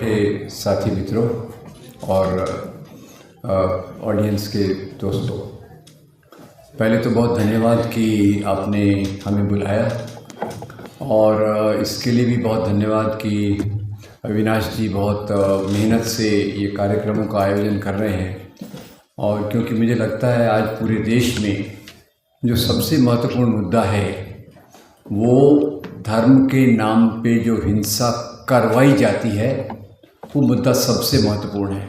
के साथी मित्रों और ऑडियंस के दोस्तों, पहले तो बहुत धन्यवाद कि आपने हमें बुलाया और इसके लिए भी बहुत धन्यवाद कि अविनाश जी बहुत मेहनत से ये कार्यक्रमों का आयोजन कर रहे हैं। और क्योंकि मुझे लगता है आज पूरे देश में जो सबसे महत्वपूर्ण मुद्दा है वो धर्म के नाम पे जो हिंसा करवाई जाती है वो मुद्दा सबसे महत्वपूर्ण है।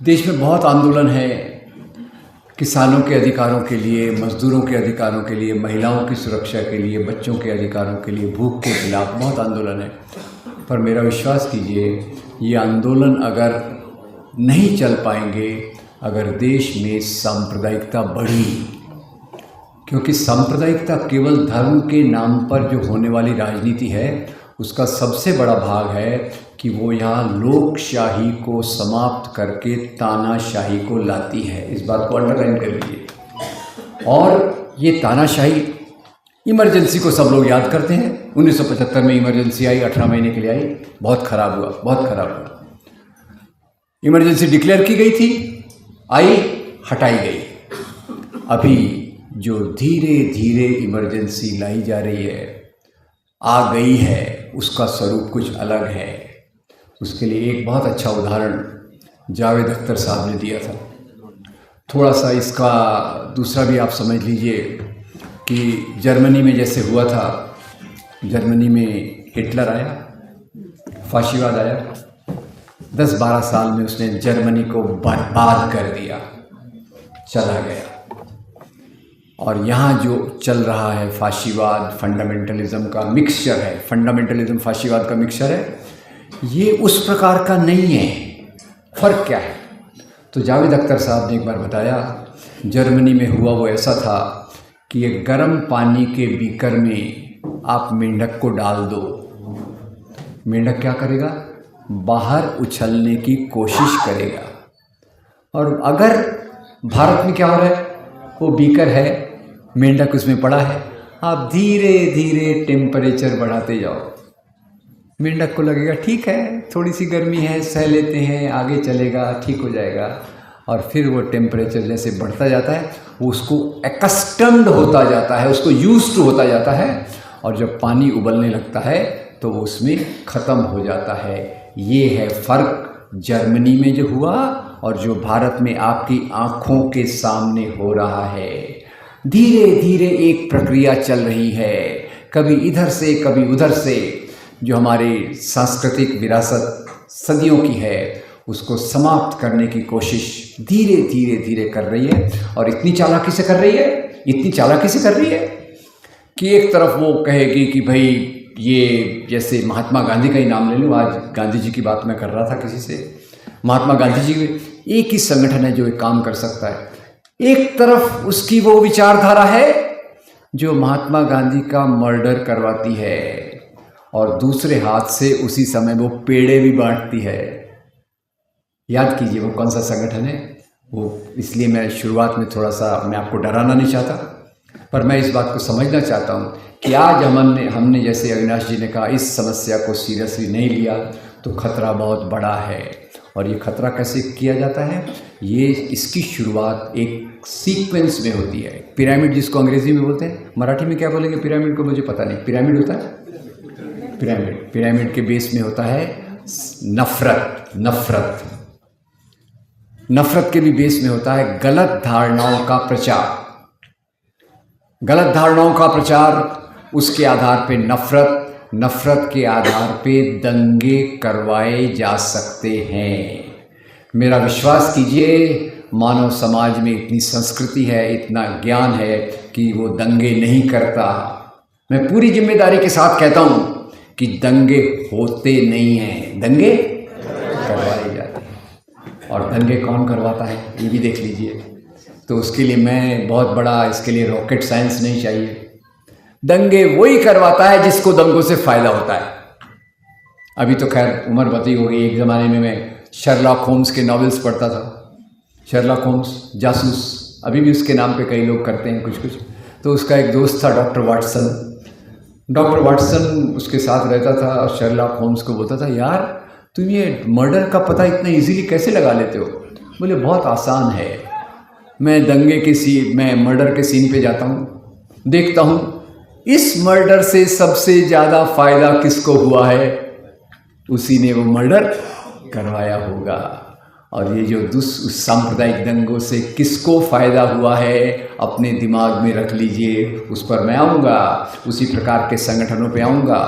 देश में बहुत आंदोलन है, किसानों के अधिकारों के लिए, मजदूरों के अधिकारों के लिए, महिलाओं की सुरक्षा के लिए, बच्चों के अधिकारों के लिए, भूख के खिलाफ बहुत आंदोलन है। पर मेरा विश्वास कीजिए, ये आंदोलन अगर नहीं चल पाएंगे अगर देश में सांप्रदायिकता बढ़ी, क्योंकि सांप्रदायिकता केवल धर्म के नाम पर जो होने वाली राजनीति है उसका सबसे बड़ा भाग है कि वो यहाँ लोकशाही को समाप्त करके तानाशाही को लाती है। इस बात को अंडरलाइन कर लीजिए। और ये तानाशाही, इमरजेंसी को सब लोग याद करते हैं। 1975 में इमरजेंसी आई, 18 महीने के लिए आई, बहुत ख़राब हुआ, बहुत ख़राब हुआ। इमरजेंसी डिक्लेयर की गई थी, आई, हटाई गई। अभी जो धीरे धीरे इमरजेंसी लाई जा रही है, आ गई है, उसका स्वरूप कुछ अलग है। उसके लिए एक बहुत अच्छा उदाहरण जावेद अख्तर साहब ने दिया था। थोड़ा सा इसका दूसरा भी आप समझ लीजिए कि जर्मनी में जैसे हुआ था, जर्मनी में हिटलर आया, फाशीवाद आया, 10-12 साल में उसने जर्मनी को बर्बाद कर दिया, चला गया। और यहाँ जो चल रहा है फाशीवाद, फंडामेंटलिज्म का मिक्सचर है, फंडामेंटलिज्म फाशीवाद का मिक्सचर है, ये उस प्रकार का नहीं है। फ़र्क क्या है? तो जावेद अख्तर साहब ने एक बार बताया, जर्मनी में हुआ वो ऐसा था कि एक गर्म पानी के बीकर में आप मेंढक को डाल दो, मेंढक क्या करेगा? बाहर उछलने की कोशिश करेगा। और अगर भारत में क्या हो रहा है, वो बीकर है, मेंढक उसमें पड़ा है, आप धीरे धीरे टेम्परेचर बढ़ाते जाओ, मेंढक को लगेगा ठीक है, थोड़ी सी गर्मी है, सह लेते हैं, आगे चलेगा, ठीक हो जाएगा। और फिर वो टेम्परेचर जैसे बढ़ता जाता है वो उसको एकस्टम्ड होता जाता है, उसको यूज्ड होता जाता है, और जब पानी उबलने लगता है तो वो उसमें ख़त्म हो जाता है। ये है फ़र्क जर्मनी में जो हुआ और जो भारत में आपकी आँखों के सामने हो रहा है। धीरे धीरे एक प्रक्रिया चल रही है, कभी इधर से कभी उधर से। जो हमारी सांस्कृतिक विरासत सदियों की है उसको समाप्त करने की कोशिश धीरे धीरे धीरे कर रही है। और इतनी चालाकी से कर रही है, इतनी चालाकी से कर रही है कि एक तरफ वो कहेगी कि भाई ये, जैसे महात्मा गांधी का ही नाम ले लूँ, आज गांधी जी की बात मैं कर रहा था किसी से, महात्मा गांधी जी एक ही संगठन है जो एक काम कर सकता है। एक तरफ उसकी वो विचारधारा है जो महात्मा गांधी का मर्डर करवाती है और दूसरे हाथ से उसी समय वो पेड़े भी बांटती है। याद कीजिए वो कौन सा संगठन है वो। इसलिए मैं शुरुआत में थोड़ा सा मैं आपको डराना नहीं चाहता, पर मैं इस बात को समझना चाहता हूँ कि आज हमने जैसे अविनाश जी ने कहा, इस समस्या को सीरियसली नहीं लिया तो खतरा बहुत बड़ा है। और ये खतरा कैसे किया जाता है? ये इसकी शुरुआत एक सीक्वेंस में होती है। पिरामिड जिसको अंग्रेजी में बोलते हैं, मराठी में क्या बोलेंगे पिरामिड को मुझे पता नहीं। पिरामिड होता है, पिरामिड के बेस में होता है नफरत के भी बेस में होता है गलत धारणाओं का प्रचार। गलत धारणाओं का प्रचार, उसके आधार पे नफरत के आधार पे दंगे करवाए जा सकते हैं। मेरा विश्वास कीजिए, मानव समाज में इतनी संस्कृति है, इतना ज्ञान है कि वो दंगे नहीं करता। मैं पूरी जिम्मेदारी के साथ कहता हूँ कि दंगे होते नहीं हैं, दंगे करवाए जाते हैं। और दंगे कौन करवाता है ये भी देख लीजिए। तो उसके लिए मैं बहुत बड़ा, इसके लिए रॉकेट साइंस नहीं चाहिए। दंगे वही करवाता है जिसको दंगों से फ़ायदा होता है। अभी तो खैर उम्र बती हो गई, एक ज़माने में मैं शर्लॉक होम्स के नॉवेल्स पढ़ता था। शर्लॉक होम्स जासूस, अभी भी उसके नाम पे कई लोग करते हैं कुछ। तो उसका एक दोस्त था डॉक्टर वाटसन उसके साथ रहता था और शर्लॉक होम्स को बोलता था, यार तुम ये मर्डर का पता इतना इजीली कैसे लगा लेते हो? बोले बहुत आसान है, मैं मैं मर्डर के सीन पे जाता हूँ, देखता हूँ इस मर्डर से सबसे ज़्यादा फायदा किसको हुआ है, उसी ने वो मर्डर करवाया होगा। और ये जो सांप्रदायिक दंगों से किसको फ़ायदा हुआ है अपने दिमाग में रख लीजिए, उस पर मैं आऊँगा, उसी प्रकार के संगठनों पे आऊँगा।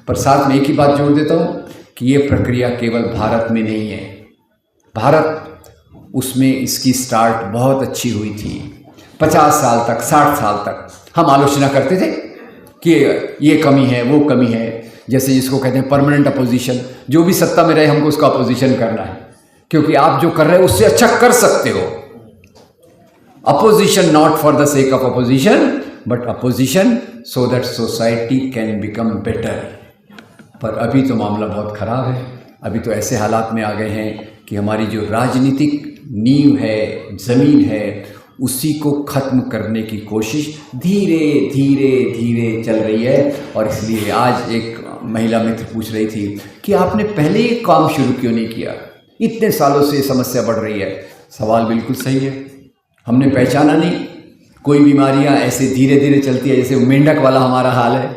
पर साथ में एक ही बात जोड़ देता हूँ कि ये प्रक्रिया केवल भारत में नहीं है। भारत उसमें इसकी स्टार्ट बहुत अच्छी हुई थी। 50 साल तक, 60 साल तक हम आलोचना करते थे कि ये कमी है, वो कमी है, जैसे जिसको कहते हैं परमानेंट अपोजिशन। जो भी सत्ता में रहे हमको उसका अपोजिशन करना है, क्योंकि आप जो कर रहे हो उससे अच्छा कर सकते हो। Opposition not for the sake of opposition, but opposition so that society can become better. पर अभी तो मामला बहुत ख़राब है। अभी तो ऐसे हालात में आ गए हैं कि हमारी जो राजनीतिक नींव है, ज़मीन है, उसी को ख़त्म करने की कोशिश धीरे धीरे धीरे चल रही है। और इसलिए आज एक महिला मित्र पूछ रही थी कि आपने पहले ये काम शुरू क्यों नहीं किया, इतने सालों से ये समस्या बढ़ रही है। सवाल बिल्कुल सही है, हमने पहचाना नहीं। कोई बीमारियां ऐसे धीरे धीरे चलती है, जैसे मेंढक वाला हमारा हाल है,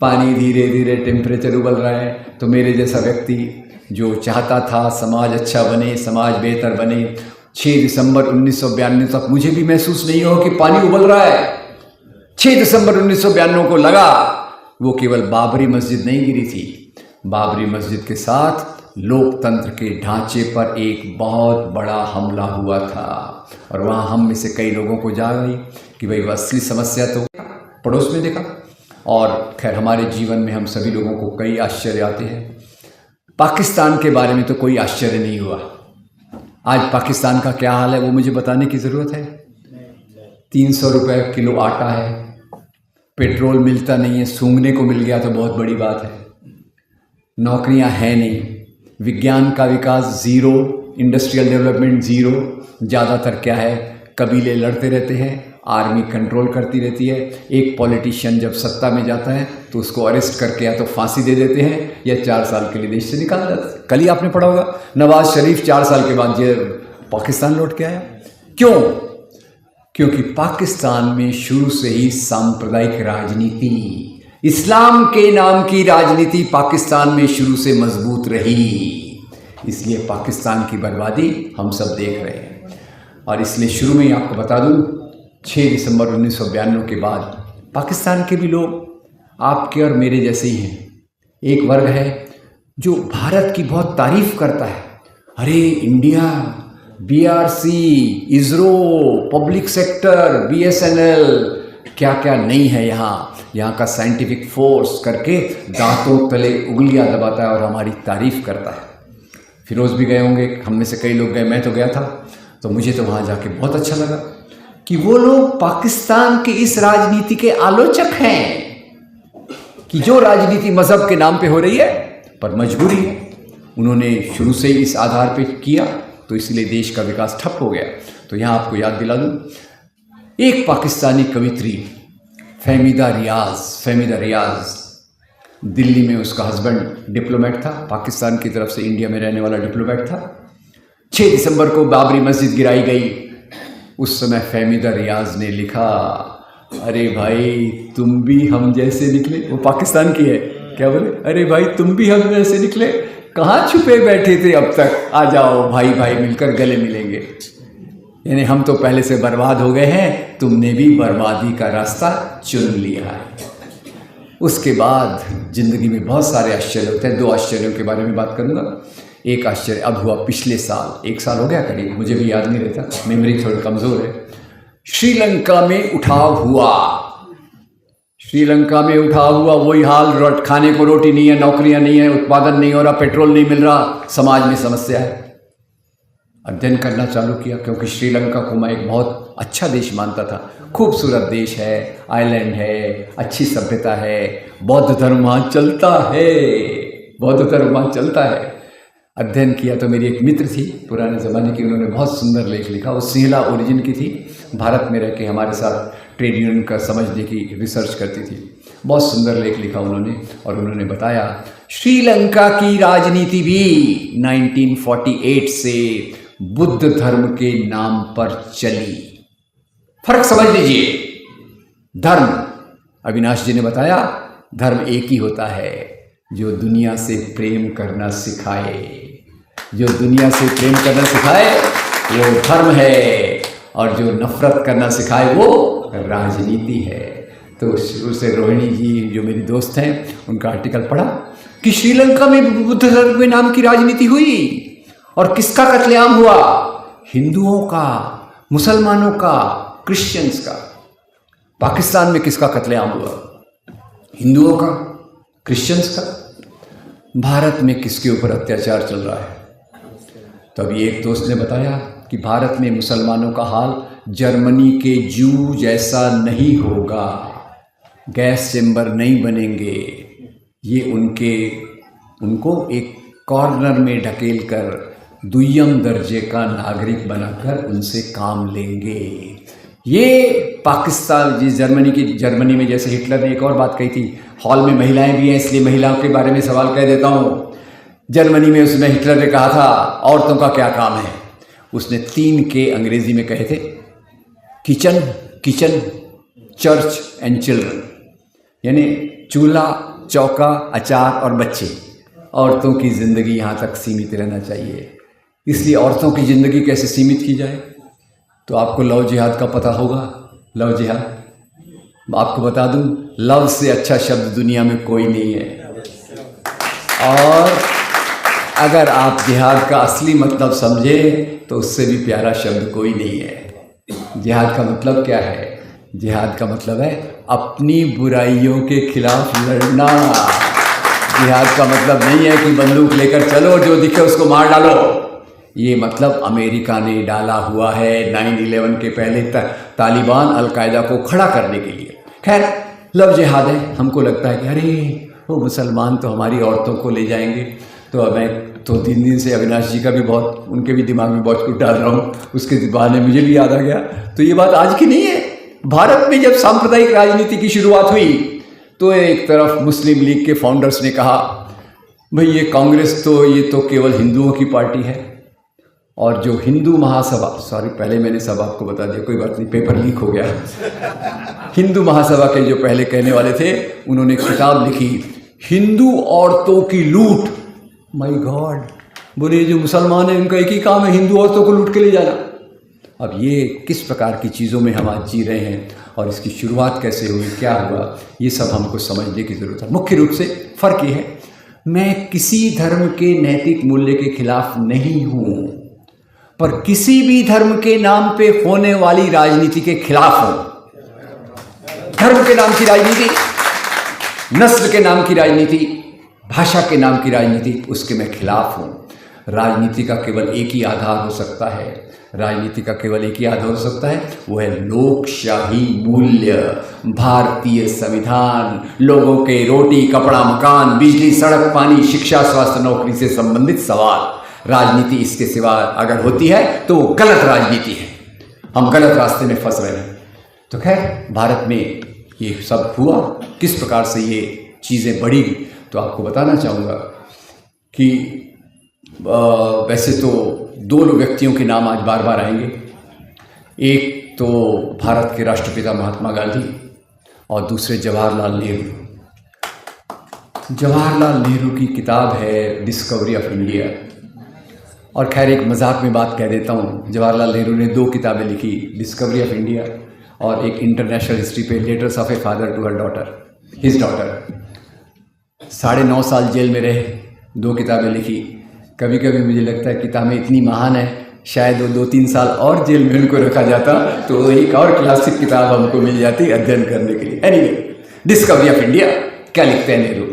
पानी धीरे धीरे टेम्परेचर उबल रहा है। तो मेरे जैसा व्यक्ति जो चाहता था समाज अच्छा बने, समाज बेहतर बने, 6 दिसंबर 1992 तक मुझे भी महसूस नहीं हो कि पानी उबल रहा है। 6 दिसंबर 1992 को लगा वो केवल बाबरी मस्जिद नहीं गिरी थी, बाबरी मस्जिद के साथ लोकतंत्र के ढांचे पर एक बहुत बड़ा हमला हुआ था। और वहाँ हम में से कई लोगों को जाग आई कि भाई असली समस्या तो पड़ोस में देखा। और खैर हमारे जीवन में हम सभी लोगों को कई आश्चर्य आते हैं। पाकिस्तान के बारे में तो कोई आश्चर्य नहीं हुआ। आज पाकिस्तान का क्या हाल है वो मुझे बताने की ज़रूरत है। 300 रुपये किलो आटा है, पेट्रोल मिलता नहीं है, सूंघने को मिल गया तो बहुत बड़ी बात है। नौकरियां हैं नहीं, विज्ञान का विकास ज़ीरो, इंडस्ट्रियल डेवलपमेंट ज़ीरो। ज़्यादातर क्या है, कबीले लड़ते रहते हैं, आर्मी कंट्रोल करती रहती है। एक पॉलिटिशियन जब सत्ता में जाता है तो उसको अरेस्ट करके या तो फांसी दे देते हैं या 4 साल के लिए देश से निकाल देते हैं। कल ही आपने पढ़ा होगा, नवाज शरीफ 4 साल के बाद पाकिस्तान लौट के आया। क्यों? क्योंकि पाकिस्तान में शुरू से ही सांप्रदायिक राजनीति, इस्लाम के नाम की राजनीति पाकिस्तान में शुरू से मजबूत रही। इसलिए पाकिस्तान की बर्बादी हम सब देख रहे हैं। और इसलिए शुरू में ही आपको बता दूं, 6 दिसंबर 1992 के बाद पाकिस्तान के भी लोग आपके और मेरे जैसे ही हैं। एक वर्ग है जो भारत की बहुत तारीफ करता है, अरे India, BRC, ISRO, public sector, BSNL, क्या क्या नहीं है यहाँ का साइंटिफिक फोर्स करके दांतों तले उंगलियां दबाता है और हमारी तारीफ करता है। फिरोज भी गए होंगे, हम में से कई लोग गए, मैं तो गया था। तो मुझे तो वहाँ जाके बहुत अच्छा लगा कि वो लोग पाकिस्तान की इस राजनीति के आलोचक हैं कि जो राजनीति मजहब के नाम पे हो रही है, पर मजबूरी है, उन्होंने शुरू से ही इस आधार पे किया, तो इसलिए देश का विकास ठप हो गया। तो यहाँ आपको याद दिला दूँ, एक पाकिस्तानी कवित्री फहमीदा रियाज, दिल्ली में उसका हस्बैंड डिप्लोमेट था, पाकिस्तान की तरफ से इंडिया में रहने वाला डिप्लोमेट था। 6 दिसंबर को बाबरी मस्जिद गिराई गई। उस समय फहमीदा रियाज ने लिखा, अरे भाई तुम भी हम जैसे निकले। वो पाकिस्तान की है, क्या बोले, अरे भाई तुम भी हम जैसे निकले, कहाँ छुपे बैठे थे अब तक, आ जाओ भाई भाई मिलकर गले मिलेंगे। यानी हम तो पहले से बर्बाद हो गए हैं, तुमने भी बर्बादी का रास्ता चुन लिया है। उसके बाद ज़िंदगी में बहुत सारे आश्चर्य होते हैं। 2 आश्चर्यों के बारे में बात करूँगा। एक आश्चर्य अब हुआ पिछले साल, 1 साल हो गया करीब, मुझे भी याद नहीं रहता, मेमोरी थोड़ी कमज़ोर है। श्रीलंका में उठाव हुआ, श्रीलंका में उठाव हुआ, वही हाल, खाने को रोटी नहीं है, नौकरियां नहीं है, उत्पादन नहीं हो रहा, पेट्रोल नहीं मिल रहा, समाज में समस्या है। अध्ययन करना चालू किया, क्योंकि श्रीलंका को मैं एक बहुत अच्छा देश मानता था। खूबसूरत देश है, आइलैंड है, अच्छी सभ्यता है, बौद्ध धर्म वहाँ चलता है, बौद्ध धर्म वहाँ चलता है। अध्ययन किया तो मेरी एक मित्र थी पुराने ज़माने की, उन्होंने बहुत सुंदर लेख लिखा। वो सिहला ओरिजिन की थी, भारत में रह के हमारे साथ ट्रेड यूनियन का समझने की रिसर्च करती थी। बहुत सुंदर लेख लिखा उन्होंने, और उन्होंने बताया श्रीलंका की राजनीति भी 1948 से बुद्ध धर्म के नाम पर चली। फर्क समझ लीजिए। धर्म, अविनाश जी ने बताया, धर्म एक ही होता है जो दुनिया से प्रेम करना सिखाए। जो दुनिया से प्रेम करना सिखाए वो धर्म है, और जो नफरत करना सिखाए वो राजनीति है। तो शुरू से रोहिणी जी जो मेरी दोस्त हैं उनका आर्टिकल पढ़ा कि श्रीलंका में बुद्ध धर्म के नाम की राजनीति हुई, और किसका कत्लेआम हुआ? हिंदुओं का, मुसलमानों का, क्रिश्चियंस का। पाकिस्तान में किसका कत्लेआम हुआ? हिंदुओं का, क्रिश्चियंस का। भारत में किसके ऊपर अत्याचार चल रहा है? तो अभी एक दोस्त ने बताया कि भारत में मुसलमानों का हाल जर्मनी के जू जैसा नहीं होगा, गैस चेंबर नहीं बनेंगे। ये उनको एक कॉर्नर में ढकेल कर दुय्यम दर्जे का नागरिक बनाकर उनसे काम लेंगे। ये पाकिस्तान, जिस जर्मनी में जैसे हिटलर ने एक और बात कही थी, हॉल में महिलाएं भी हैं इसलिए महिलाओं के बारे में सवाल कह देता हूँ। जर्मनी में उसने, हिटलर ने कहा था औरतों का क्या काम है? उसने 3 के अंग्रेजी में कहे थे, किचन, चर्च एंड चिल्ड्रन, यानी चूल्हा, चौका, अचार और बच्चे। औरतों की ज़िंदगी यहाँ तक सीमित रहना चाहिए। इसलिए औरतों की ज़िंदगी कैसे सीमित की जाए? तो आपको लव जिहाद का पता होगा। लव जिहाद आपको बता दूं, लव से अच्छा शब्द दुनिया में कोई नहीं है। और अगर आप जिहाद का असली मतलब समझे तो उससे भी प्यारा शब्द कोई नहीं है। जिहाद का मतलब क्या है? जिहाद का मतलब है अपनी बुराइयों के खिलाफ लड़ना। जिहाद का मतलब नहीं है कि बंदूक लेकर चलो, जो दिखे उसको मार डालो। ये मतलब अमेरिका ने डाला हुआ है 9/11 के पहले तालिबान अलकायदा को खड़ा करने के लिए। खैर, लव जिहाद है। हमको लगता है कि अरे वो मुसलमान तो हमारी औरतों को ले जाएंगे। तो मैं तो 3 दिन से अविनाश जी का भी बहुत, उनके भी दिमाग में बहुत कुछ डाल रहा हूँ, उसके बहाने मुझे भी याद आ गया। तो ये बात आज की नहीं है। भारत में जब सांप्रदायिक राजनीति की शुरुआत हुई तो एक तरफ मुस्लिम लीग के फाउंडर्स ने कहा, भाई ये कांग्रेस तो, ये तो केवल हिंदुओं की पार्टी है। और जो हिंदू महासभा, सॉरी पहले मैंने सब आपको बता दिया, कोई बात नहीं, पेपर लीक हो गया। हिंदू महासभा के जो पहले कहने वाले थे, उन्होंने किताब लिखी, हिंदू औरतों की लूट। माय गॉड, बोले जो मुसलमान हैं उनका एक ही काम है, हिंदू औरतों को लूट के ले जाना। अब ये किस प्रकार की चीज़ों में हम आज जी रहे हैं और इसकी शुरुआत कैसे हुई, क्या हुआ, ये सब हमको समझने की ज़रूरत है। मुख्य रूप से फ़र्क ये है, मैं किसी धर्म के नैतिक मूल्य के खिलाफ नहीं हूँ, पर किसी भी धर्म के नाम पे होने वाली राजनीति के खिलाफ हूँ। धर्म के नाम की राजनीति, नस्ल के नाम की राजनीति, भाषा के नाम की राजनीति, उसके मैं खिलाफ हूँ। राजनीति का केवल एक ही आधार हो सकता है, राजनीति का केवल एक ही आधार हो सकता है, वो है लोकशाही मूल्य, भारतीय संविधान, लोगों के रोटी, कपड़ा, मकान, बिजली, सड़क, पानी, शिक्षा, स्वास्थ्य, नौकरी से संबंधित सवाल। राजनीति इसके सिवा अगर होती है तो वो गलत राजनीति है। हम गलत रास्ते में फंस रहे हैं। तो खैर, भारत में ये सब हुआ, किस प्रकार से ये चीज़ें बढ़ी, तो आपको बताना चाहूँगा कि वैसे तो 2 व्यक्तियों के नाम आज बार बार आएंगे। एक तो भारत के राष्ट्रपिता महात्मा गांधी और दूसरे जवाहरलाल नेहरू। जवाहरलाल नेहरू की किताब है डिस्कवरी ऑफ इंडिया। और खैर, एक मजाक में बात कह देता हूँ, जवाहरलाल नेहरू ने 2 किताबें लिखी, डिस्कवरी ऑफ इंडिया और एक इंटरनेशनल हिस्ट्री पे, letters of a father to her daughter, his daughter. 9.5 साल जेल में रहे, 2 किताबें लिखी। कभी कभी मुझे लगता है किताबें इतनी महान है, शायद वो 2-3 साल और जेल में उनको रखा जाता तो एक और क्लासिक किताब हमको मिल जाती अध्ययन करने के लिए। एनीवे, डिस्कवरी ऑफ इंडिया क्या लिखते हैं नेहरू?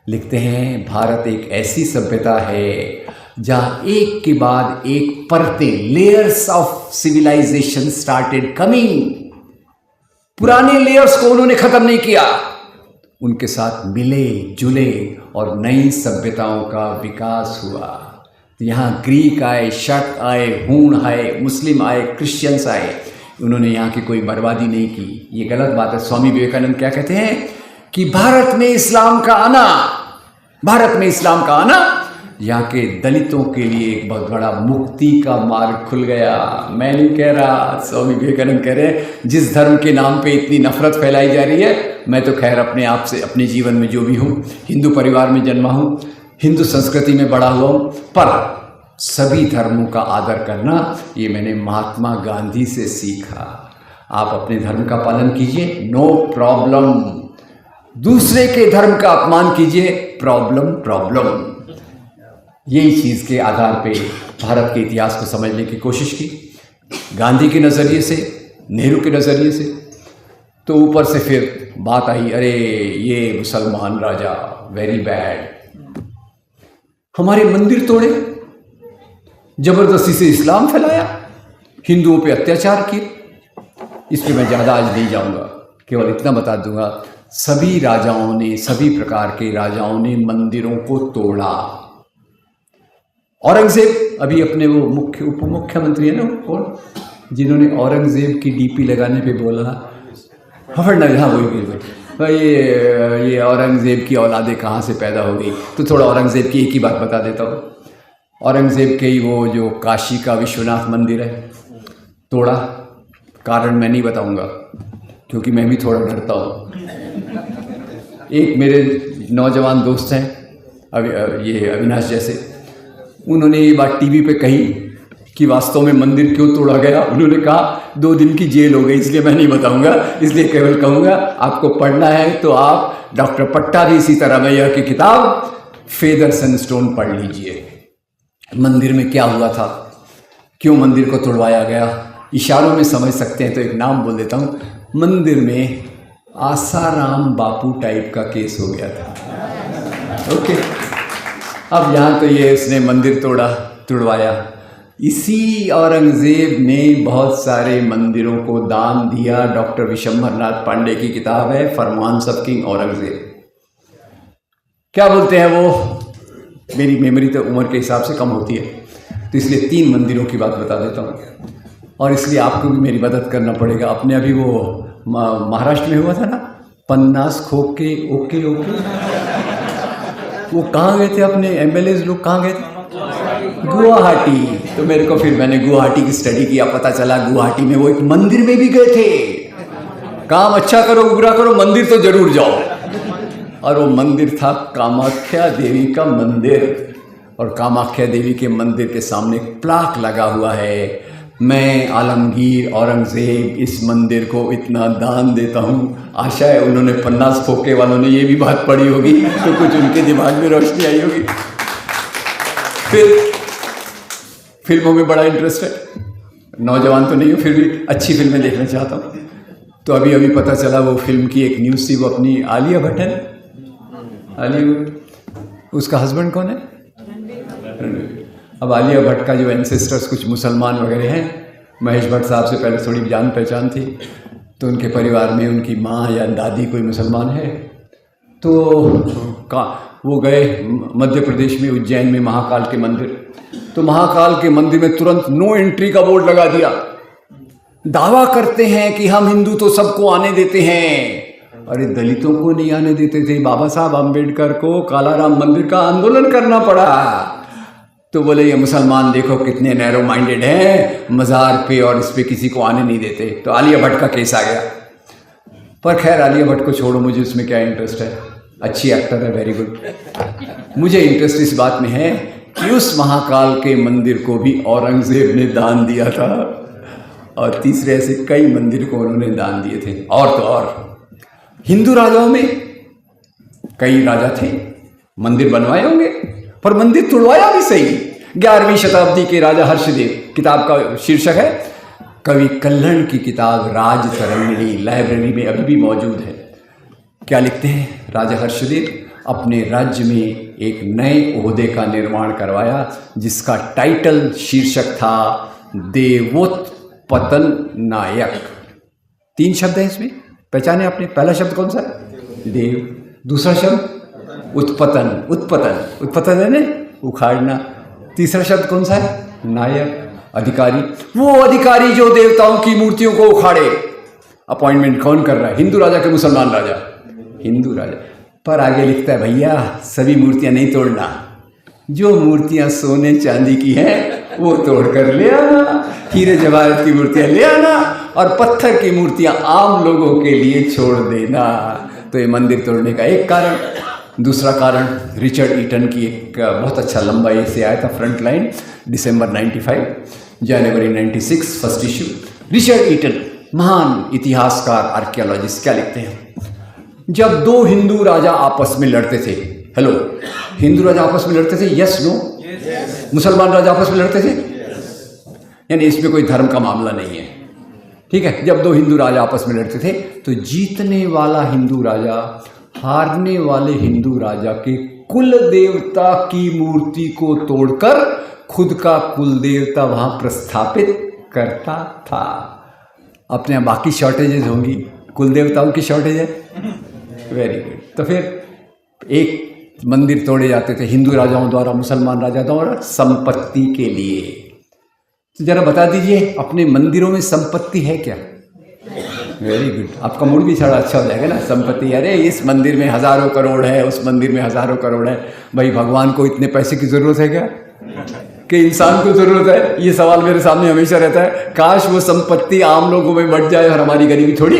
लिखते हैं, भारत एक ऐसी सभ्यता है जहाँ एक के बाद एक परतें, layers of civilization started coming. पुराने लेयर्स को उन्होंने खत्म नहीं किया, उनके साथ मिले जुले और नई सभ्यताओं का विकास हुआ। यहाँ ग्रीक आए, शक आए, हूण आए, मुस्लिम आए, क्रिश्चियंस आए, उन्होंने यहाँ की कोई बर्बादी नहीं की। ये गलत बात है। स्वामी विवेकानंद क्या कहते हैं कि भारत में इस्लाम का आना भारत में इस्लाम का आना यहाँ के दलितों के लिए एक बहुत बड़ा मुक्ति का मार्ग खुल गया। मैं नहीं कह रहा, स्वामी विवेकानंद कह रहे हैं, जिस धर्म के नाम पे इतनी नफरत फैलाई जा रही है। मैं तो खैर अपने आप से, अपने जीवन में जो भी हूँ, हिंदू परिवार में जन्मा हूँ, हिंदू संस्कृति में बड़ा हुआ हूँ, पर सभी धर्मों का आदर करना ये मैंने महात्मा गांधी से सीखा। आप अपने धर्म का पालन कीजिए, नो प्रॉब्लम। दूसरे के धर्म का अपमान कीजिए, प्रॉब्लम। यही चीज़ के आधार पे भारत के इतिहास को समझने की कोशिश की, गांधी के नज़रिए से, नेहरू के नज़रिए से। तो ऊपर से फिर बात आई, अरे ये मुसलमान राजा वेरी बैड, हमारे मंदिर तोड़े, जबरदस्ती से इस्लाम फैलाया, हिंदुओं पे अत्याचार किए। इस पर मैं ज़्यादा आज नहीं जाऊंगा, केवल इतना बता दूंगा, सभी राजाओं ने, सभी प्रकार के राजाओं ने मंदिरों को तोड़ा। औरंगजेब अभी अपने वो उप मुख्यमंत्री है ना, कौन, जिन्होंने औरंगजेब की डीपी लगाने पे बोला, फडणवीस, हाँ वही, ये औरंगजेब की औलादें कहाँ से पैदा हो गई। तो थोड़ा औरंगजेब की एक ही बात बता देता हूँ। औरंगजेब के ही वो जो काशी का विश्वनाथ मंदिर है, तोड़ा। कारण मैं नहीं बताऊंगा क्योंकि मैं भी थोड़ा डरता हूँ। एक मेरे नौजवान दोस्त हैं, ये अविनाश जैसे, उन्होंने ये बात टीवी पे कही कि वास्तव में मंदिर क्यों तोड़ा गया। उन्होंने कहा 2 दिन की जेल हो गई, इसलिए मैं नहीं बताऊंगा, इसलिए केवल कहूँगा आपको पढ़ना है तो आप डॉक्टर पट्टाभी सीतारामैया की किताब फेदर्स एंड स्टोन पढ़ लीजिए। मंदिर में क्या हुआ था, क्यों मंदिर को तोड़वाया गया, इशारों में समझ सकते हैं तो एक नाम बोल देता हूँ। मंदिर में आसाराम बापू टाइप का केस हो गया था। ओके, अब यहाँ तो ये उसने मंदिर तोड़वाया। इसी औरंगजेब ने बहुत सारे मंदिरों को दान दिया। डॉक्टर विशंभरनाथ पांडे की किताब है फरमान्स ऑफ किंग औरंगजेब। क्या बोलते हैं वो, मेरी मेमोरी तो उम्र के हिसाब से कम होती है, तो इसलिए 3 मंदिरों की बात बता देता हूँ, और इसलिए आपको भी मेरी मदद करना पड़ेगा। अपने अभी वो महाराष्ट्र में हुआ था ना, 50 खोके ओके, वो कहाँ गए थे अपने एमएलए लोग, कहाँ गए थे, गुवाहाटी। तो मेरे को फिर मैंने गुवाहाटी की स्टडी किया, पता चला गुवाहाटी में वो एक मंदिर में भी गए थे। काम अच्छा करो बुरा करो, मंदिर तो जरूर जाओ। और वो मंदिर था कामाख्या देवी का मंदिर, और कामाख्या देवी के मंदिर के सामने प्लाक लगा हुआ है, मैं आलमगीर औरंगजेब इस मंदिर को इतना दान देता हूँ। आशा है उन्होंने 50 खोके वालों ने ये भी बात पढ़ी होगी तो कुछ उनके दिमाग में रोशनी आई होगी। फिर फिल्मों में बड़ा इंटरेस्ट है, नौजवान तो नहीं हूँ फिर भी अच्छी फिल्में देखना चाहता हूँ। तो अभी पता चला वो फिल्म की एक न्यूज़ थी, वो अपनी आलिया भट्ट है, आलिया, उसका हस्बैंड कौन है, अब आलिया भट्ट का जो एंसेस्टर्स कुछ मुसलमान वगैरह हैं, महेश भट्ट साहब से पहले थोड़ी जान पहचान थी, तो उनके परिवार में उनकी माँ या दादी कोई मुसलमान है। तो वो गए मध्य प्रदेश में उज्जैन में महाकाल के मंदिर, तो महाकाल के मंदिर में तुरंत नो एंट्री का बोर्ड लगा दिया। दावा करते हैं कि हम हिंदू तो सबको आने देते हैं। अरे दलितों को नहीं आने देते थे, बाबा साहब आम्बेडकर को कालाराम मंदिर का आंदोलन करना पड़ा। तो बोले ये मुसलमान देखो कितने नैरो माइंडेड हैं, मज़ार पे और इस पे किसी को आने नहीं देते। तो आलिया भट्ट का केस आ गया। पर खैर आलिया भट्ट को छोड़ो, मुझे उसमें क्या इंटरेस्ट है, अच्छी एक्टर है, वेरी गुड। मुझे इंटरेस्ट इस बात में है कि उस महाकाल के मंदिर को भी औरंगजेब ने दान दिया था, और तीसरे ऐसे कई मंदिर को उन्होंने दान दिए थे। और तो और हिंदू राजाओं में कई राजा थे, मंदिर बनवाए होंगे पर मंदिर तुड़वाया भी सही। 11वीं शताब्दी के राजा हर्षदेव, किताब का शीर्षक है, कवि कल्हण की किताब राज तरंगिणी लाइब्रेरी में अभी भी मौजूद है। क्या लिखते हैं राजा हर्षदेव, अपने राज्य में एक नए ओहदे का निर्माण करवाया जिसका टाइटल शीर्षक था देवोत्पतन नायक। 3 शब्द है इसमें, पहचाने आपने? पहला शब्द कौन सा? देव। दूसरा शब्द उत्पतन, उत्पतन है ना, उखाड़ना। तीसरा शब्द कौन सा है? नायक, अधिकारी। वो अधिकारी जो देवताओं की मूर्तियों को उखाड़े। अपॉइंटमेंट कौन कर रहा है? हिंदू राजा के मुसलमान राजा? हिंदू राजा। पर आगे लिखता है भैया सभी मूर्तियां नहीं तोड़ना, जो मूर्तियां सोने चांदी की हैं वो तोड़ कर ले आना, हीरे जवाहरात की मूर्तियां ले आना और पत्थर की मूर्तियां आम लोगों के लिए छोड़ देना। तो ये मंदिर तोड़ने का एक कारण। दूसरा कारण रिचर्ड ईटन की एक बहुत अच्छा लंबा ऐसे आया था, फ्रंट लाइन, दिसंबर 95, जनवरी 96, फर्स्ट इशू। रिचर्ड ईटन महान इतिहासकार, आर्कियोलॉजिस्ट, क्या लिखते हैं? जब दो हिंदू राजा आपस में लड़ते थे, हेलो, हिंदू राजा आपस में लड़ते थे, यस नो? मुसलमान राजा आपस में लड़ते थे, यानी इसमें कोई धर्म का मामला नहीं है, ठीक है। जब दो हिंदू राजा आपस में लड़ते थे तो जीतने वाला हिंदू राजा हारने वाले हिंदू राजा के कुल देवता की मूर्ति को तोड़कर खुद का कुल देवता वहां प्रस्थापित करता था। अपने यहाँ बाकी शॉर्टेजेस होंगी, कुल देवताओं की शॉर्टेज है, वेरी गुड। तो फिर एक मंदिर तोड़े जाते थे हिंदू राजाओं द्वारा, मुसलमान राजाओं द्वारा, संपत्ति के लिए। तो जरा बता दीजिए अपने मंदिरों में संपत्ति है क्या? वेरी गुड, आपका मूड भी थोड़ा अच्छा हो जाएगा ना। संपत्ति, अरे इस मंदिर में हजारों करोड़ है, उस मंदिर में हजारों करोड़ है। भाई भगवान को इतने पैसे की जरूरत है क्या कि इंसान को जरूरत है? ये सवाल मेरे सामने हमेशा रहता है। काश वो संपत्ति आम लोगों में बढ़ जाए और हमारी गरीबी थोड़ी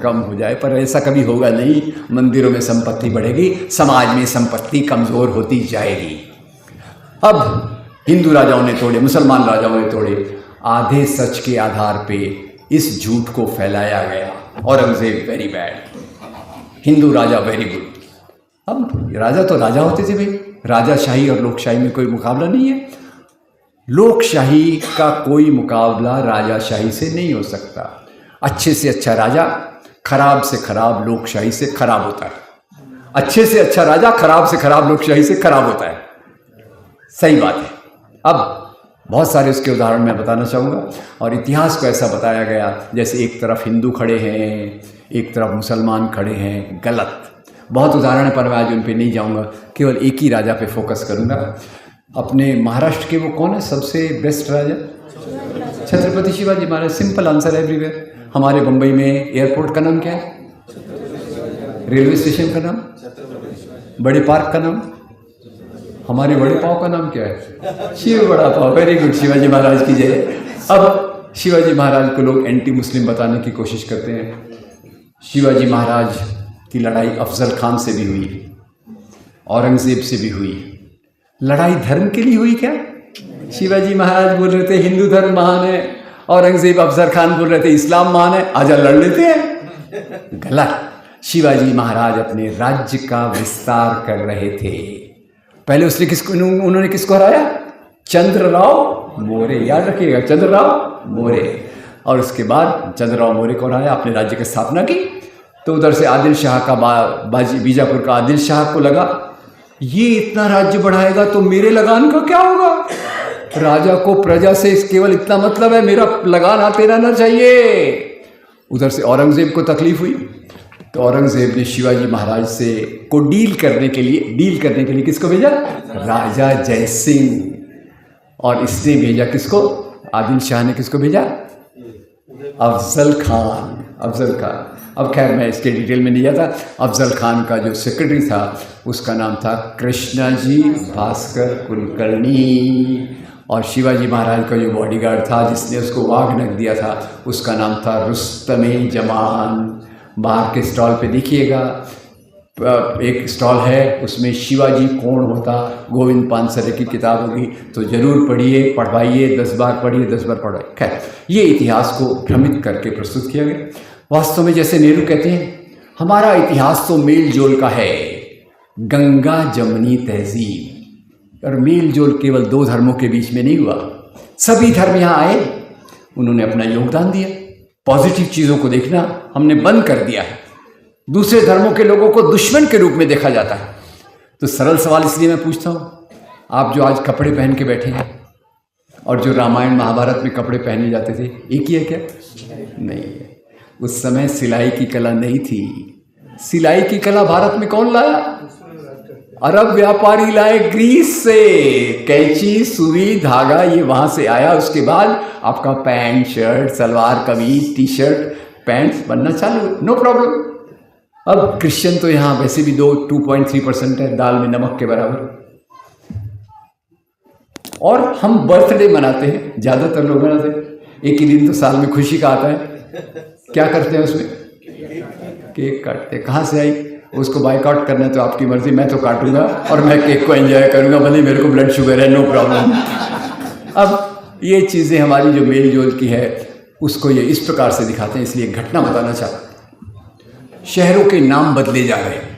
कम हो जाए, पर ऐसा कभी होगा नहीं। मंदिरों में संपत्ति बढ़ेगी, समाज में संपत्ति कमजोर होती जाएगी। अब हिंदू राजाओं ने तोड़े, मुसलमान राजाओं ने तोड़े, आधे सच के आधार पे इस झूठ को फैलाया गया। औरंगजेब वेरी बैड, हिंदू राजा वेरी गुड। अब राजा तो राजा होते थे भाई, राजाशाही और लोकशाही में कोई मुकाबला नहीं है। लोकशाही का कोई मुकाबला राजाशाही से नहीं हो सकता। अच्छे से अच्छा राजा खराब से खराब लोकशाही से खराब होता है, अच्छे से अच्छा राजा खराब से खराब लोकशाही से खराब होता है। सही बात है। अब बहुत सारे उसके उदाहरण मैं बताना चाहूँगा, और इतिहास को ऐसा बताया गया जैसे एक तरफ हिंदू खड़े हैं, एक तरफ मुसलमान खड़े हैं, गलत। बहुत उदाहरण पर मैं आज उन पे नहीं जाऊँगा, केवल एक ही राजा पे फोकस करूँगा। अपने महाराष्ट्र के वो कौन है सबसे बेस्ट राजा? Chhatrapati Shivaji Maharaj. Simple answer everywhere. हमारे मुंबई में एयरपोर्ट का नाम क्या है? रेलवे स्टेशन का नाम? बड़े पार्क का नाम? हमारे बड़े पाव का नाम क्या है? शिव बड़ा पाव। वेरी गुड, शिवाजी महाराज की जय। अब शिवाजी महाराज को लोग एंटी मुस्लिम बताने की कोशिश करते हैं। शिवाजी महाराज की लड़ाई अफजल खान से भी हुई, औरंगजेब से भी हुई। लड़ाई धर्म के लिए हुई क्या? शिवाजी महाराज बोल रहे थे हिंदू धर्म महान है, औरंगजेब अफजल खान बोल रहे थे इस्लाम महान है, आजा लड़ लेते हैं। गलत। शिवाजी महाराज अपने राज्य का विस्तार कर रहे थे। पहले उन्होंने किसको हराया? चंद्रराव मौर्य, याद रखिएगा, चंद्रराव मौर्य। और उसके बाद चंद्रराव मौर्य को हराया, अपने राज्य की स्थापना की। तो उधर से आदिल शाह का बीजापुर का आदिल शाह को लगा ये इतना राज्य बढ़ाएगा तो मेरे लगान का क्या होगा? राजा को प्रजा से केवल इतना मतलब है, मेरा लगान आते रहना चाहिए। उधर से औरंगजेब को तकलीफ हुई, तो औरंगजेब ने शिवाजी महाराज से को डील करने के लिए किसको भेजा? राजा जय सिंह। और इसने भेजा किसको? आदिल शाह ने किसको भेजा? अफजल खान। अब खैर मैं इसके डिटेल में नहीं जाता। अफजल खान का जो सेक्रेटरी था उसका नाम था कृष्णाजी भास्कर कुलकर्णी, और शिवाजी महाराज का जो बॉडीगार्ड था जिसने उसको वाघनख दिया था उसका नाम था रुस्तमे जमान। बाहर के स्टॉल पे देखिएगा, एक स्टॉल है, उसमें शिवाजी कौन होता, गोविंद पानसरे की किताब होगी, तो जरूर पढ़िए, पढ़वाइए, 10 बार पढ़िए, 10 बार पढ़ाइए। खैर, ये इतिहास को भ्रमित करके प्रस्तुत किया गया। वास्तव में जैसे नेहरू कहते हैं, हमारा इतिहास तो मेल जोल का है, गंगा जमनी तहजीब। और मेल जोल केवल 2 धर्मों के बीच में नहीं हुआ, सभी धर्म यहाँ आए, उन्होंने अपना योगदान दिया। पॉजिटिव चीज़ों को देखना हमने बंद कर दिया है, दूसरे धर्मों के लोगों को दुश्मन के रूप में देखा जाता है। तो सरल सवाल इसलिए मैं पूछता हूँ, आप जो आज कपड़े पहन के बैठे हैं और जो रामायण महाभारत में कपड़े पहने जाते थे, एक ही है क्या? नहीं है। उस समय सिलाई की कला नहीं थी। सिलाई की कला भारत में कौन लाया? अरब व्यापारी लाए ग्रीस से। कैंची, सुई, धागा, ये वहाँ से आया। उसके बाद आपका pant, shirt, salwar kameez, T shirt, pants बनना चालू, नो प्रॉब्लम। अब क्रिश्चियन तो यहाँ वैसे भी 2.3% है, दाल में नमक के बराबर। और हम बर्थडे मनाते हैं, ज़्यादातर लोग मनाते हैं, एक ही दिन तो साल में खुशी का आता है। क्या करते हैं उसमें? केक काटते हैं। कहाँ से आई? उसको बाइकआउट करना है तो आपकी मर्जी, मैं तो काटूंगा और मैं केक को एंजॉय करूंगा, भले मेरे को ब्लड शुगर है, नो प्रॉब्लम। अब ये चीज़ें हमारी जो मेल जोल की है उसको ये इस प्रकार से दिखाते हैं। इसलिए घटना बताना चाहता हूँ। शहरों के नाम बदले जा रहे हैं।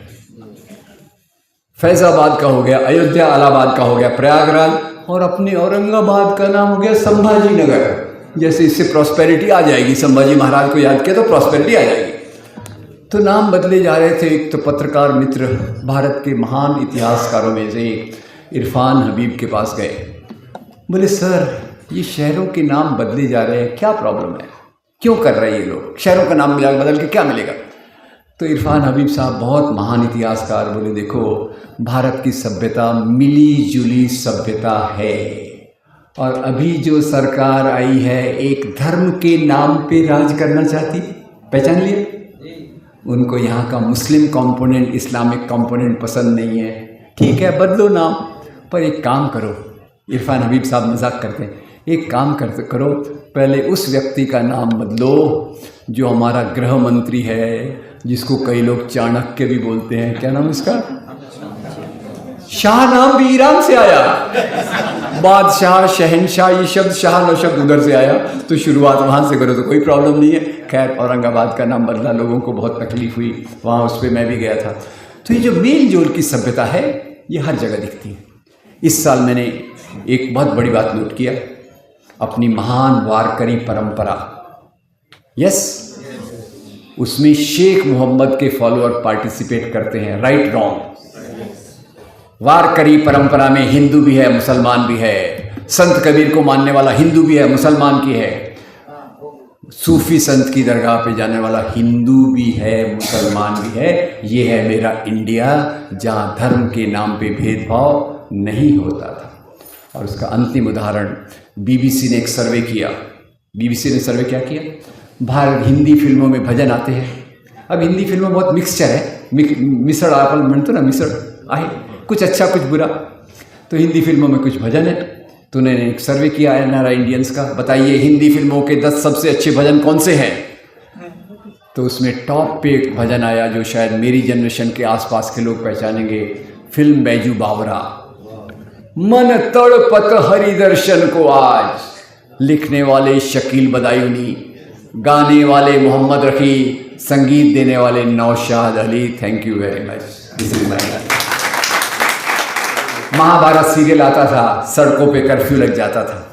फैजाबाद का हो गया, अयोध्या इलाहाबाद का हो गया प्रयागराज, और अपने औरंगाबाद का नाम हो गया संभाजी नगर। जैसे इससे प्रॉस्पेरिटी आ जाएगी, संभाजी महाराज को याद किया तो प्रॉस्पेरिटी आ जाएगी। तो नाम बदले जा रहे थे। एक तो पत्रकार मित्र भारत के महान इतिहासकारों में से इरफान हबीब के पास गए, बोले सर ये शहरों के नाम बदले जा रहे हैं, क्या प्रॉब्लम है, क्यों कर रहे हैं ये लोग, शहरों का नाम बदल के क्या मिलेगा? तो इरफान हबीब साहब बहुत महान इतिहासकार बोले, देखो भारत की सभ्यता मिली जुली सभ्यता है, और अभी जो सरकार आई है एक धर्म के नाम पे राज करना चाहती। पहचान लिए? उनको यहाँ का मुस्लिम कंपोनेंट, इस्लामिक कंपोनेंट पसंद नहीं है। ठीक है, बदलो नाम, पर एक काम करो। इरफान हबीब साहब मजाक करते हैं, एक काम करो, पहले उस व्यक्ति का नाम बदलो जो हमारा गृह मंत्री है, जिसको कई लोग चाणक्य भी बोलते हैं। क्या नाम इसका? शाह नाम भी ईरान से आया। बादशाह, शहनशाह, ये शब्द शाह शब्द उधर से आया, तो शुरुआत वहाँ से करो तो कोई प्रॉब्लम नहीं है। खैर औरंगाबाद का नाम बदला, लोगों को बहुत तकलीफ हुई वहाँ, उस पर मैं भी गया था। तो ये जो मेल जोल की सभ्यता है ये हर जगह दिखती है। इस साल मैंने एक बहुत बड़ी बात नोट किया, अपनी महान वारकरी परंपरा, यस, उसमें शेख मोहम्मद के फॉलोअर पार्टिसिपेट करते हैं। Right wrong? वारकरी परंपरा में हिंदू भी है, मुसलमान भी है, संत कबीर को मानने वाला हिंदू भी है, मुसलमान की है, सूफी संत की दरगाह पे जाने वाला हिंदू भी है, मुसलमान भी है। ये है मेरा इंडिया, जहाँ धर्म के नाम पे भेदभाव नहीं होता था। और उसका अंतिम उदाहरण बीबीसी ने एक सर्वे किया। बीबीसी ने सर्वे क्या किया? भारत हिंदी फिल्मों में भजन आते हैं। अब हिंदी फिल्मों बहुत मिक्सचर है, मिसड़ आपल म्हणतो ना, मिसड़ आहे, कुछ अच्छा कुछ बुरा। तो हिंदी फिल्मों में कुछ भजन है, तो उन्होंने एक सर्वे किया एनआरआई इंडियंस का, बताइए हिंदी फिल्मों के 10 सबसे अच्छे भजन कौन से हैं? तो उसमें टॉप पे एक भजन आया जो शायद मेरी जनरेशन के आसपास के लोग पहचानेंगे, फिल्म बैजू बावरा। मन तड़पत हरि दर्शन को आज, लिखने वाले शकील बदायूनी, गाने वाले मोहम्मद रफ़ी, संगीत देने वाले Naushad Ali. Thank you very much. This is my life. Mahabharat serial आता था, सड़कों पे कर्फ्यू लग जाता था,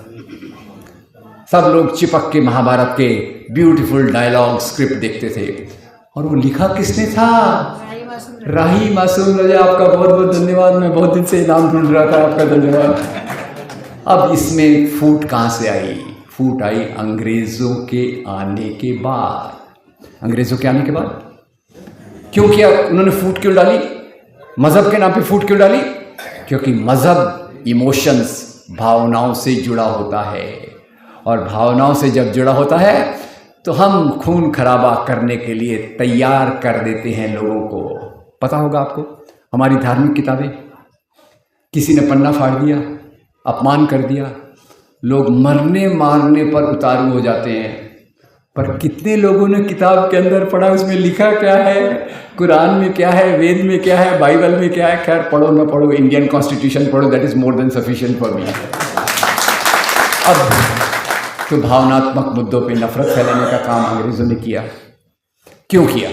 सब लोग चिपक के महाभारत के ब्यूटीफुल डायलॉग स्क्रिप्ट देखते थे। और वो लिखा किसने था? राही मासूम रजा। आपका बहुत बहुत धन्यवाद, मैं बहुत दिन से नाम ढूंढ रहा था, आपका धन्यवाद। अब इसमें फूट कहाँ से आई? फूट आई अंग्रेज़ों के आने के बाद। अंग्रेज़ों के आने के बाद क्यों किया उन्होंने? फूट क्यों डाली? मज़हब के नाम पे फूट क्यों डाली? क्योंकि मज़हब इमोशंस, भावनाओं से जुड़ा होता है, और भावनाओं से जब जुड़ा होता है तो हम खून खराबा करने के लिए तैयार कर देते हैं लोगों को। पता होगा आपको, हमारी धार्मिक किताबें, किसी ने पन्ना फाड़ दिया, अपमान कर दिया, लोग मरने मारने पर उतारू हो जाते हैं। पर कितने लोगों ने किताब के अंदर पढ़ा, उसमें लिखा क्या है, कुरान में क्या है, वेद में क्या है, बाइबल में क्या है? खैर पढ़ो ना पढ़ो, इंडियन कॉन्स्टिट्यूशन पढ़ो, that is more than sufficient for me. अब तो भावनात्मक मुद्दों पे नफरत फैलाने का काम अंग्रेजों ने किया। क्यों किया?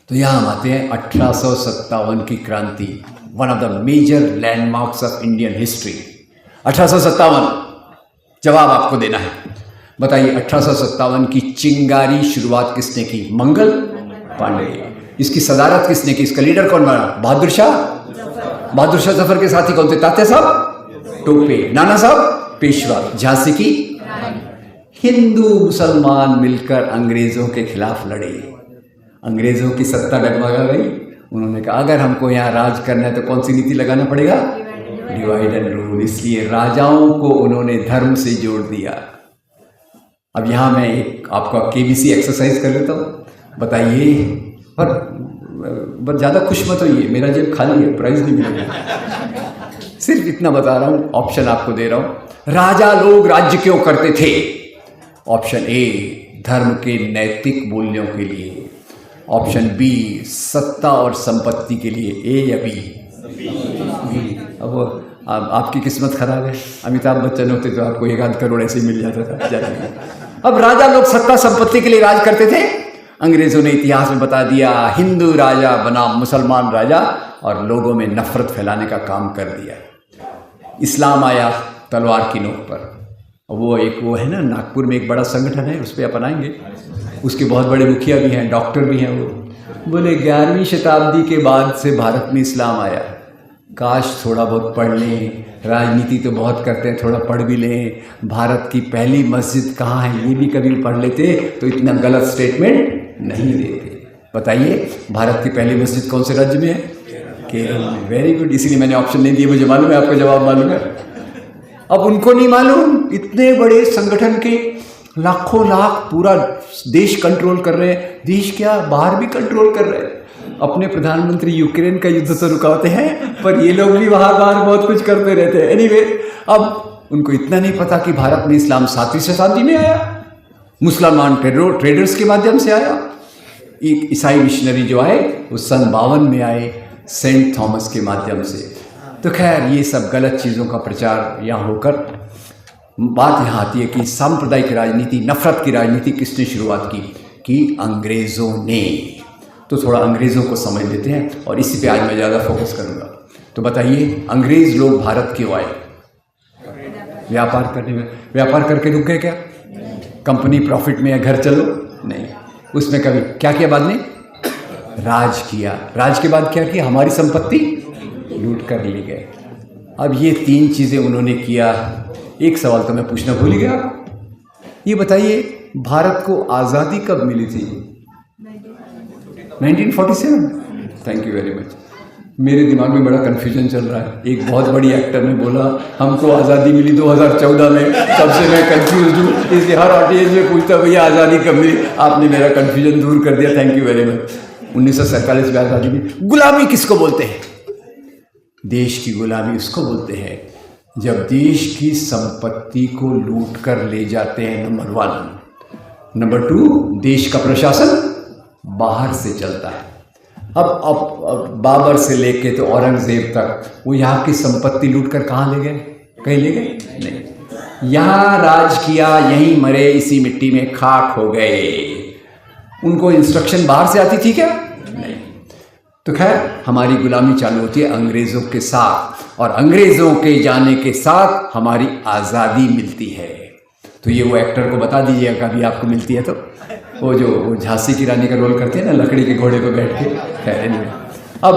तो यहाँ हम आते हैं 1857 की क्रांति, one of the major landmarks of Indian history. 1857 जवाब आपको देना है। बताइए 1857 की चिंगारी शुरुआत किसने की? मंगल पांडे। इसकी सदारत किसने की? इसका लीडर कौन बना? बहादुर शाह। बहादुर शाह जफर के साथी कौन थे? तात्या साहब टोपे, नाना साहब पेशवा, झांसी की हिंदू मुसलमान मिलकर अंग्रेजों के खिलाफ लड़े। अंग्रेजों की सत्ता डगमगा गई। उन्होंने कहा अगर हमको यहाँ राज करना है तो कौन सी नीति लगाना पड़ेगा? Divide and rule. इसलिए राजाओं को उन्होंने धर्म से जोड़ दिया। अब यहाँ मैं एक आपका केबीसी एक्सरसाइज कर लेता हूँ। बताइए, पर बस ज़्यादा खुश मत होइए, मेरा जेब खाली है, प्राइज़ नहीं मिलेगा। सिर्फ इतना बता रहा हूँ, ऑप्शन आपको दे रहा हूँ। राजा लोग राज्य क्यों करते थे? ऑप्शन ए, धर्म के नैतिक मूल्यों के लिए। ऑप्शन बी, सत्ता और संपत्ति के लिए। ए या बी? अब आपकी किस्मत खराब है, अमिताभ बच्चन होते तो आपको 1 आध करोड़ ऐसे ही मिल जाता था। अब राजा लोग सत्ता संपत्ति के लिए राज करते थे। अंग्रेजों ने इतिहास में बता दिया, हिंदू राजा बनाम मुसलमान राजा, और लोगों में नफरत फैलाने का काम कर दिया। इस्लाम आया तलवार की नोक पर। वो है ना, नागपुर में एक बड़ा संगठन है, उस पर अपन आएंगे। उसके बहुत बड़े मुखिया भी हैं, डॉक्टर भी हैं। वो बोले 11वीं शताब्दी के बाद से भारत में इस्लाम आया, काश थोड़ा बहुत पढ़ लें, राजनीति तो बहुत करते हैं, थोड़ा पढ़ भी लें। भारत की पहली मस्जिद कहाँ है ये भी कभी पढ़ लेते तो इतना गलत स्टेटमेंट नहीं देते। बताइए, भारत की पहली मस्जिद कौन से राज्य में है? केरल में। वेरी गुड, इसीलिए मैंने ऑप्शन नहीं दिए, मुझे मालूम है आपको जवाब मालूम है। अब उनको नहीं मालूम, इतने बड़े संगठन के लाखों लाख पूरा देश कंट्रोल कर रहे हैं। देश क्या, बाहर भी कंट्रोल कर रहे हैं। अपने प्रधानमंत्री यूक्रेन का युद्ध तो रुकाते हैं, पर ये लोग भी बाहर बहुत कुछ करते रहते हैं। एनीवे, अब उनको इतना नहीं पता कि भारत में इस्लाम 7वीं शताब्दी में आया, मुसलमान ट्रेडर्स के माध्यम से आया। एक ईसाई मिशनरी जो आए वो सन 52 में आए, सेंट थॉमस के माध्यम से। तो खैर, ये सब गलत चीज़ों का प्रचार यहाँ होकर बात यहाँ आती है कि सांप्रदायिक राजनीति, नफरत की राजनीति किसने शुरुआत की? कि अंग्रेज़ों ने। तो थोड़ा अंग्रेज़ों को समझ लेते हैं, और इसी पे आज मैं ज़्यादा फोकस करूँगा। तो बताइए, अंग्रेज़ लोग भारत क्यों आए? व्यापार करने में। व्यापार करके रुक गए क्या? कंपनी प्रॉफिट में है, घर चलो नहीं। उसमें कभी क्या किया बाद में? राज किया। राज के बाद क्या किया? हमारी संपत्ति लूट कर ले गए। अब ये 3 चीज़ें उन्होंने किया। एक सवाल तो मैं पूछना भूल गया, ये बताइए, भारत को आज़ादी कब मिली थी? 1947। Thank you very much. मेरे दिमाग में बड़ा कन्फ्यूजन चल रहा है। एक बहुत बड़ी एक्टर ने बोला हमको आज़ादी मिली 2014 में, तब से मैं कंफ्यूज हूँ, इसलिए हर ऑडियंस में पूछता भैया आज़ादी कब मिली। आपने मेरा कन्फ्यूजन दूर कर दिया, थैंक यू वेरी मच। 1947 में आज़ादी मिली। गुलामी किसको बोलते हैं? देश की गुलामी उसको बोलते हैं जब देश की संपत्ति को लूट कर ले जाते हैं, नंबर 1। नंबर 2, देश का प्रशासन बाहर से चलता है। अब बाबर से लेके तो औरंगजेब तक वो यहाँ की संपत्ति लूट कर कहाँ ले गए? कहीं ले गए? नहीं, यहाँ राज किया, यहीं मरे, इसी मिट्टी में खाक हो गए। उनको इंस्ट्रक्शन बाहर से आती थी क्या? नहीं। तो खैर, हमारी गुलामी चालू होती है अंग्रेज़ों के साथ, और अंग्रेज़ों के जाने के साथ हमारी आज़ादी मिलती है। तो ये वो एक्टर को बता दीजिएगा कभी आपको मिलती है तो, वो झांसी की रानी का रोल करती है ना, लकड़ी के घोड़े पर बैठ के। खैर नहीं, अब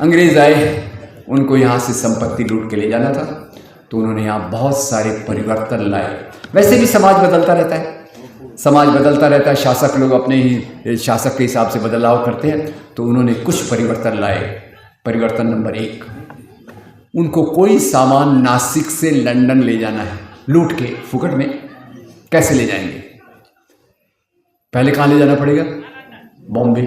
अंग्रेज़ आए, उनको यहाँ से संपत्ति लूट के ले जाना था, तो उन्होंने यहाँ बहुत सारे परिवर्तन लाए। वैसे भी समाज बदलता रहता है, समाज बदलता रहता है, शासक लोग अपने ही शासक के हिसाब से बदलाव करते हैं। तो उन्होंने कुछ परिवर्तन लाए। परिवर्तन नंबर 1, उनको कोई सामान नासिक से लंदन ले जाना है लूट के, फुकट में। कैसे ले जाएंगे? पहले कहाँ ले जाना पड़ेगा? बॉम्बे,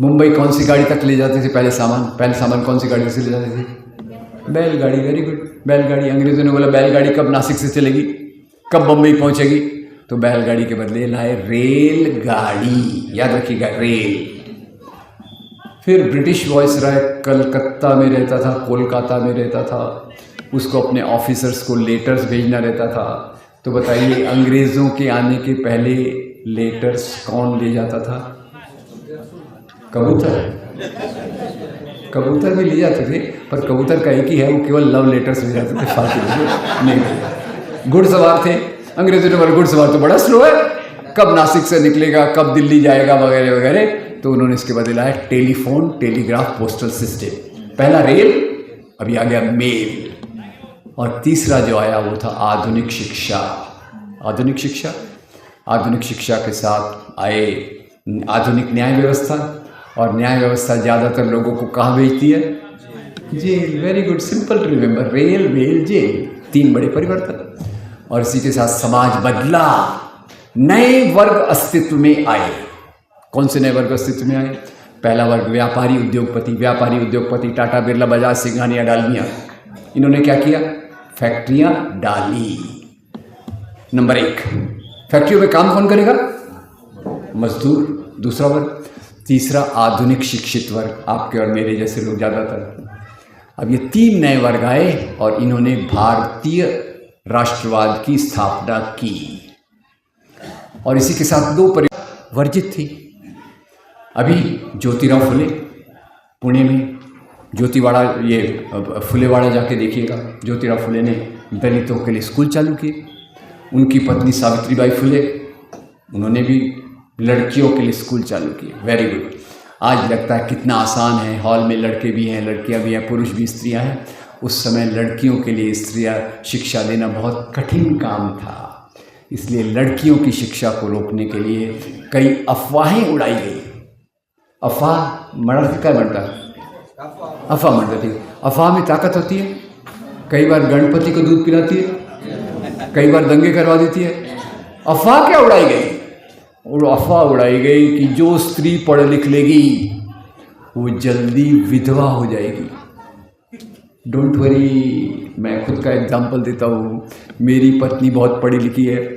मुंबई कौन सी गाड़ी तक ले जाते थे पहले सामान कौन सी गाड़ी से ले जाते थे? बैलगाड़ी। वेरी गुड, बैलगाड़ी। अंग्रेजों ने बोला बैलगाड़ी कब नासिक से चलेगी, कब बम्बई पहुंचेगी? तो बैलगाड़ी के बदले लाए रेलगाड़ी। याद रखिएगा, रेल। फिर ब्रिटिश वॉइसरॉय कलकत्ता में रहता था, कोलकाता में रहता था, उसको अपने ऑफिसर्स को लेटर्स भेजना रहता था। तो बताइए, अंग्रेज़ों के आने के पहले लेटर्स कौन ले जाता था? कबूतर भी ले जाते थे, पर कबूतर का एक ही है, वो केवल लव लेटर्स ले जाते थे, फालतू नहीं। घुड़सवार थे, अंग्रेजों ने बोला घुड़सवार तो बड़ा स्लो है, कब नासिक से निकलेगा, कब दिल्ली जाएगा, वगैरह वगैरह। तो उन्होंने इसके बदले लाया टेलीफोन, टेलीग्राफ, पोस्टल सिस्टम। पहला रेल, अभी आ गया मेल। और तीसरा जो आया वो था आधुनिक शिक्षा। आधुनिक शिक्षा के साथ आए आधुनिक न्याय व्यवस्था, और न्याय व्यवस्था ज़्यादातर लोगों को कहाँ भेजती है? Jail. Very good, simple to remember, rail, mail, jail. 3 बड़े परिवर्तन। और इसी के साथ समाज बदला, नए वर्ग अस्तित्व में आए। कौन से नए वर्ग अस्तित्व में आए? पहला वर्ग व्यापारी उद्योगपति टाटा, बिरला, बजाज, सिंघानिया, डालमिया। इन्होंने क्या किया? फैक्ट्रियां डाली। नंबर 1, फैक्ट्रियों में काम कौन करेगा? मजदूर, दूसरा वर्ग। तीसरा आधुनिक शिक्षित वर्ग, आपके और मेरे जैसे लोग ज़्यादातर। अब ये 3 नए वर्ग आए और इन्होंने भारतीय राष्ट्रवाद की स्थापना की। और इसी के साथ 2 वर्जित थी। अभी ज्योतिराव फुले, पुणे में ज्योतिवाड़ा, ये फुलेवाड़ा जाके देखिएगा, ज्योतिराव फुले ने दलितों के लिए स्कूल चालू किए। उनकी पत्नी सावित्रीबाई फुले, उन्होंने भी लड़कियों के लिए स्कूल चालू किए। Very good. आज लगता है कितना आसान है, हॉल में लड़के भी हैं, लड़कियां भी हैं, पुरुष भी, स्त्रियां हैं। उस समय लड़कियों के लिए स्त्रियां शिक्षा देना बहुत कठिन काम था। इसलिए लड़कियों की शिक्षा को रोकने के लिए कई अफवाहें उड़ाई गई। अफवाह मर्द का बनता है, अफवाह मर्द थी। अफवाह में ताकत होती है। कई बार गणपति को दूध पिलाती है, कई बार दंगे करवा देती है। अफवाह क्या उड़ाई गई? और अफवाह उड़ाई गई कि जो स्त्री पढ़ लिख लेगी वो जल्दी विधवा हो जाएगी। डोंट वरी, मैं खुद का एग्जाम्पल देता हूँ। मेरी पत्नी बहुत पढ़ी लिखी है,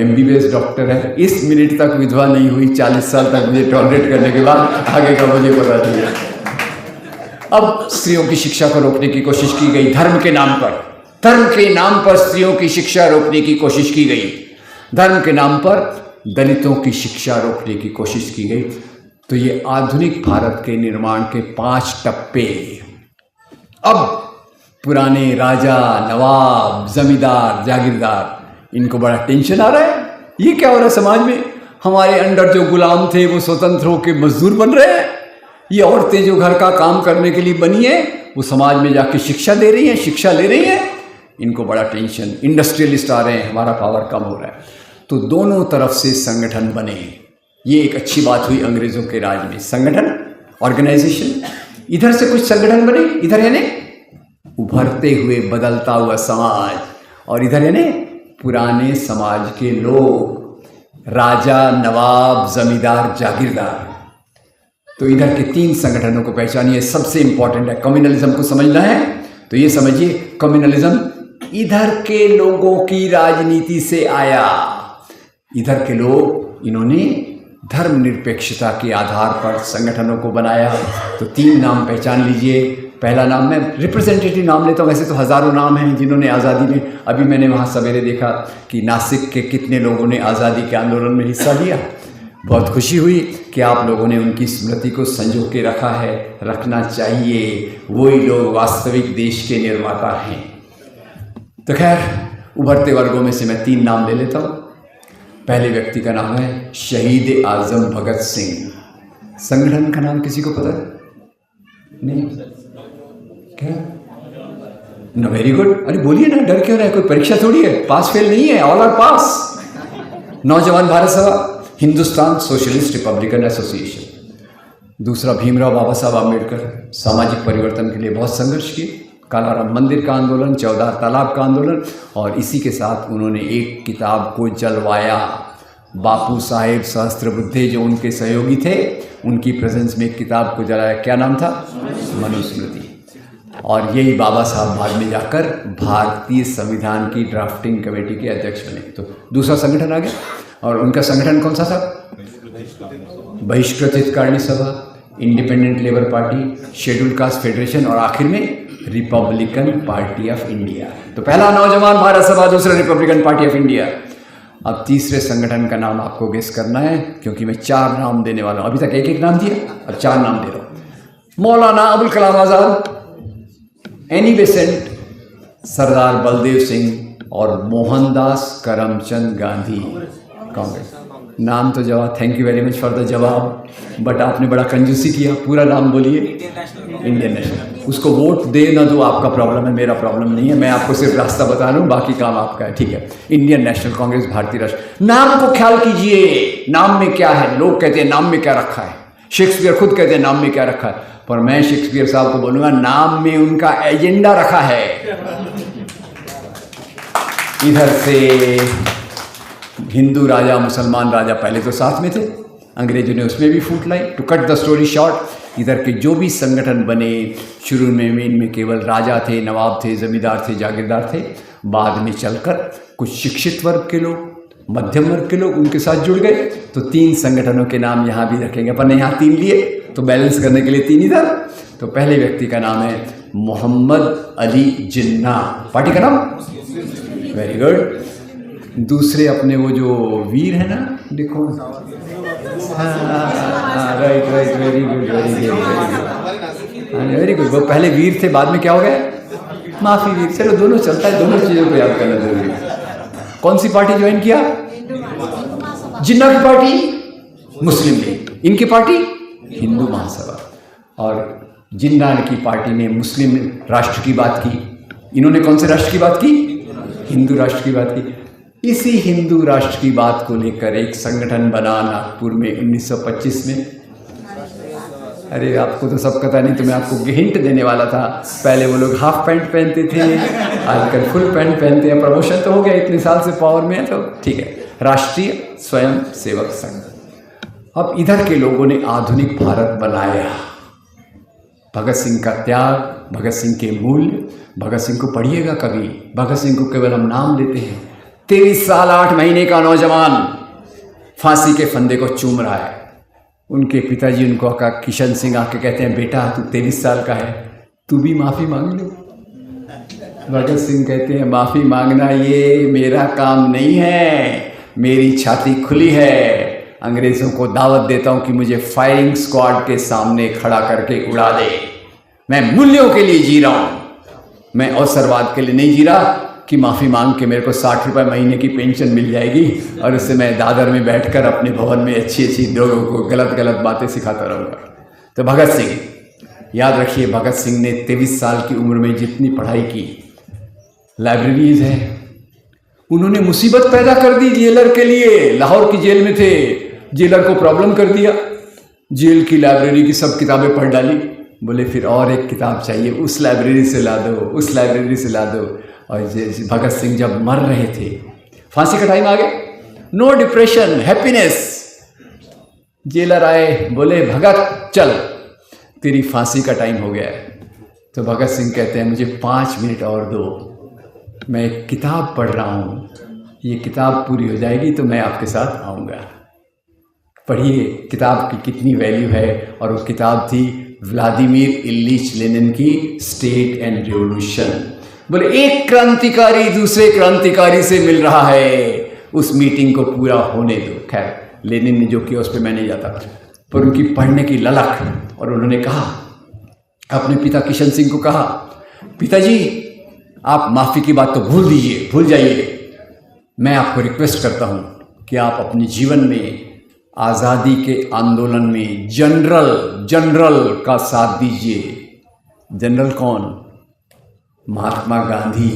MBBS डॉक्टर है, इस मिनट तक विधवा नहीं हुई। 40 साल तक मुझे टॉलरेट करने के बाद आगे का मुझे पता चला। अब स्त्रियों की शिक्षा को रोकने की कोशिश की गई धर्म के नाम पर। धर्म के नाम पर स्त्रियों की शिक्षा रोकने की कोशिश की गई। धर्म के नाम पर दलितों की शिक्षा रोकने की कोशिश की गई। तो ये आधुनिक भारत के निर्माण के 5 टप्पे। अब पुराने राजा, नवाब, जमींदार, जागीरदार, इनको बड़ा टेंशन आ रहा है। ये क्या हो रहा है समाज में? हमारे अंडर जो गुलाम थे वो स्वतंत्र होकर मजदूर बन रहे हैं। ये औरतें जो घर का काम करने के लिए बनी है वो समाज में जाके शिक्षा दे रही हैं, शिक्षा ले रही हैं। इनको बड़ा टेंशन। इंडस्ट्रियलिस्ट आ रहे हैं, हमारा पावर कम हो रहा है। तो दोनों तरफ से संगठन बने। ये एक अच्छी बात हुई अंग्रेजों के राज में। संगठन, ऑर्गेनाइजेशन। इधर से कुछ संगठन बने, इधर यानी उभरते हुए बदलता हुआ समाज, और इधर यानी पुराने समाज के लोग, राजा, नवाब, जमींदार, जागीरदार। तो इधर के 3 संगठनों को पहचानिए। सबसे इंपॉर्टेंट है, कम्युनलिज्म को समझना है तो ये समझिए, कम्युनलिज्म इधर के लोगों की राजनीति से आया। इधर के लोग, इन्होंने धर्मनिरपेक्षता के आधार पर संगठनों को बनाया। तो 3 नाम पहचान लीजिए। पहला नाम, मैं रिप्रेजेंटेटिव नाम लेता हूँ, वैसे तो हज़ारों नाम हैं जिन्होंने आज़ादी में, अभी मैंने वहाँ सवेरे देखा कि नासिक के कितने लोगों ने आज़ादी के आंदोलन में हिस्सा लिया। बहुत खुशी हुई कि आप लोगों ने उनकी स्मृति को संजो के रखा है, रखना चाहिए। वही लोग वास्तविक देश के निर्माता हैं। तो खैर, उभरते वर्गों में से मैं 3 नाम ले लेता हूँ। पहले व्यक्ति का नाम है शहीद आजम भगत सिंह। संगठन का नाम किसी को पता है? नहीं? क्या? ना, वेरी गुड। अरे बोलिए ना, डर क्यों रहा है? कोई परीक्षा थोड़ी है, पास फेल नहीं है, ऑल आर पास। नौजवान भारत सभा, हिंदुस्तान सोशलिस्ट रिपब्लिकन एसोसिएशन। दूसरा भीमराव बाबा साहब आम्बेडकर, सामाजिक परिवर्तन के लिए बहुत संघर्ष किए। काला राम मंदिर का आंदोलन, 14 तालाब का आंदोलन, और इसी के साथ उन्होंने एक किताब को जलवाया। बापू साहेब सहस्त्रबुद्धे जो उनके सहयोगी थे, उनकी प्रेजेंस में एक किताब को जलाया। क्या नाम था? मनुस्मृति। और यही बाबा साहब बाद में जाकर भारतीय संविधान की ड्राफ्टिंग कमेटी के अध्यक्ष बने। तो दूसरा संगठन आ गया। और उनका संगठन कौन सा था? बहिष्कृत हितकारिणी सभा, independent labour party, schedule caste federation, और आखिर में रिपब्लिकन पार्टी ऑफ इंडिया। तो पहला नौजवान भारत सभा, दूसरा रिपब्लिकन पार्टी ऑफ इंडिया। अब तीसरे संगठन का नाम आपको गेस करना है, क्योंकि मैं 4 नाम देने वाला हूं। अभी तक 1-1 नाम दिया, अब 4 नाम दे रहा हूं। मौलाना अबुल कलाम आजाद, एनी बेसेंट, सरदार बलदेव सिंह और मोहनदास करमचंद गांधी। कांग्रेस। नाम तो जवाब, thank you very much for the जवाब, बट आपने बड़ा कंजूसी किया। पूरा नाम बोलिए। Indian national. उसको वोट दे ना दो आपका प्रॉब्लम है, मेरा प्रॉब्लम नहीं है। मैं आपको सिर्फ रास्ता बता रहा हूँ, बाकी काम आपका है। ठीक है, इंडियन नेशनल कांग्रेस, भारतीय राष्ट्र। नाम को ख्याल कीजिए, नाम में क्या है। लोग कहते हैं नाम में क्या रखा है, शेक्सपियर खुद कहते हैं नाम में क्या रखा है, पर मैं शेक्सपियर साहब को बोलूंगा नाम में उनका एजेंडा रखा है। इधर से हिंदू राजा, मुसलमान राजा पहले तो साथ में थे, अंग्रेजों ने उसमें भी फूट लाई। To cut the story short, इधर के जो भी संगठन बने, शुरू में इनमें केवल राजा थे, नवाब थे, जमींदार थे, जागीरदार थे। बाद में चलकर कुछ शिक्षित वर्ग के लोग, मध्यम वर्ग के लोग उनके साथ जुड़ गए। तो 3 संगठनों के नाम यहाँ भी रखेंगे। अपन ने यहाँ 3 लिए तो बैलेंस करने के लिए 3 इधर। तो पहले व्यक्ति का नाम है मोहम्मद अली जिन्ना, पार्टी का नाम, वेरी गुड। दूसरे अपने वो जो वीर है ना, देखो, right, very good, very good. वो पहले वीर थे, बाद में क्या हो गए, माफी वीर। चलो दोनों चलता है, दोनों चीज़ों को याद करना जरूरी है। कौन सी पार्टी ज्वाइन किया, जिन्ना की पार्टी मुस्लिम लीग, इनकी पार्टी हिंदू महासभा। और जिन्ना की पार्टी ने मुस्लिम राष्ट्र की बात की, इन्होंने कौन से राष्ट्र की बात की, हिंदू राष्ट्र की बात की। इसी हिंदू राष्ट्र की बात को लेकर एक संगठन बना नागपुर में 1925 में। अरे आपको तो सब पता नहीं, तो मैं आपको हिंट देने वाला था। पहले वो लोग हाफ पैंट पहनते थे, आजकल फुल पैंट पहनते हैं। प्रमोशन तो हो गया, इतने साल से पावर में है तो ठीक है। राष्ट्रीय स्वयं सेवक संघ। अब इधर के लोगों ने आधुनिक भारत बनाया। भगत सिंह का त्याग, भगत सिंह के मूल्य। भगत सिंह को पढ़िएगा कभी, भगत सिंह को केवल हम नाम लेते हैं। 23 साल 8 महीने का नौजवान फांसी के फंदे को चूम रहा है। उनके पिताजी उनको आका किशन सिंह आके कहते हैं, बेटा तू 23 साल का है, तू भी माफ़ी मांग लो। भगत सिंह कहते हैं, माफ़ी मांगना ये मेरा काम नहीं है, मेरी छाती खुली है। अंग्रेज़ों को दावत देता हूँ कि मुझे फायरिंग स्क्वाड के सामने खड़ा करके उड़ा दे। मैं मूल्यों के लिए जी रहा हूँ, मैं अवसरवाद के लिए नहीं जी रहा कि माफ़ी मांग के मेरे को 60 रुपये महीने की पेंशन मिल जाएगी और उससे मैं दादर में बैठकर अपने भवन में अच्छी अच्छी लोगों को गलत गलत बातें सिखाता रहूँगा। तो भगत सिंह, याद रखिए, भगत सिंह ने 23 साल की उम्र में जितनी पढ़ाई की, लाइब्रेरीज है, उन्होंने मुसीबत पैदा कर दी जेलर के लिए। लाहौर की जेल में थे, जेलर को प्रॉब्लम कर दिया, जेल की लाइब्रेरी की सब किताबें पढ़ डाली। बोले फिर और एक किताब चाहिए, उस लाइब्रेरी से ला दो, उस लाइब्रेरी से ला दो। और भगत सिंह जब मर रहे थे, फांसी का टाइम आ गया, नो डिप्रेशन, हैप्पीनेस। जेलर आए, बोले भगत चल, तेरी फांसी का टाइम हो गया है। तो भगत सिंह कहते हैं, मुझे 5 मिनट और दो, मैं एक किताब पढ़ रहा हूँ, ये किताब पूरी हो जाएगी तो मैं आपके साथ आऊँगा। पढ़िए किताब की कितनी वैल्यू है। और वो किताब थी व्लादिमीर इलीच लेनिन की स्टेट एंड रिवॉल्यूशन। बोले एक क्रांतिकारी दूसरे क्रांतिकारी से मिल रहा है, उस मीटिंग को पूरा होने दो। खैर लेनिन ने जो किया उस पर मैं नहीं जाता, पर उनकी पढ़ने की ललक। और उन्होंने कहा, अपने पिता किशन सिंह को कहा, पिताजी आप माफ़ी की बात तो भूल दीजिए, भूल जाइए। मैं आपको रिक्वेस्ट करता हूँ कि आप अपने जीवन में आज़ादी के आंदोलन में जनरल का साथ दीजिए। जनरल कौन? महात्मा गांधी।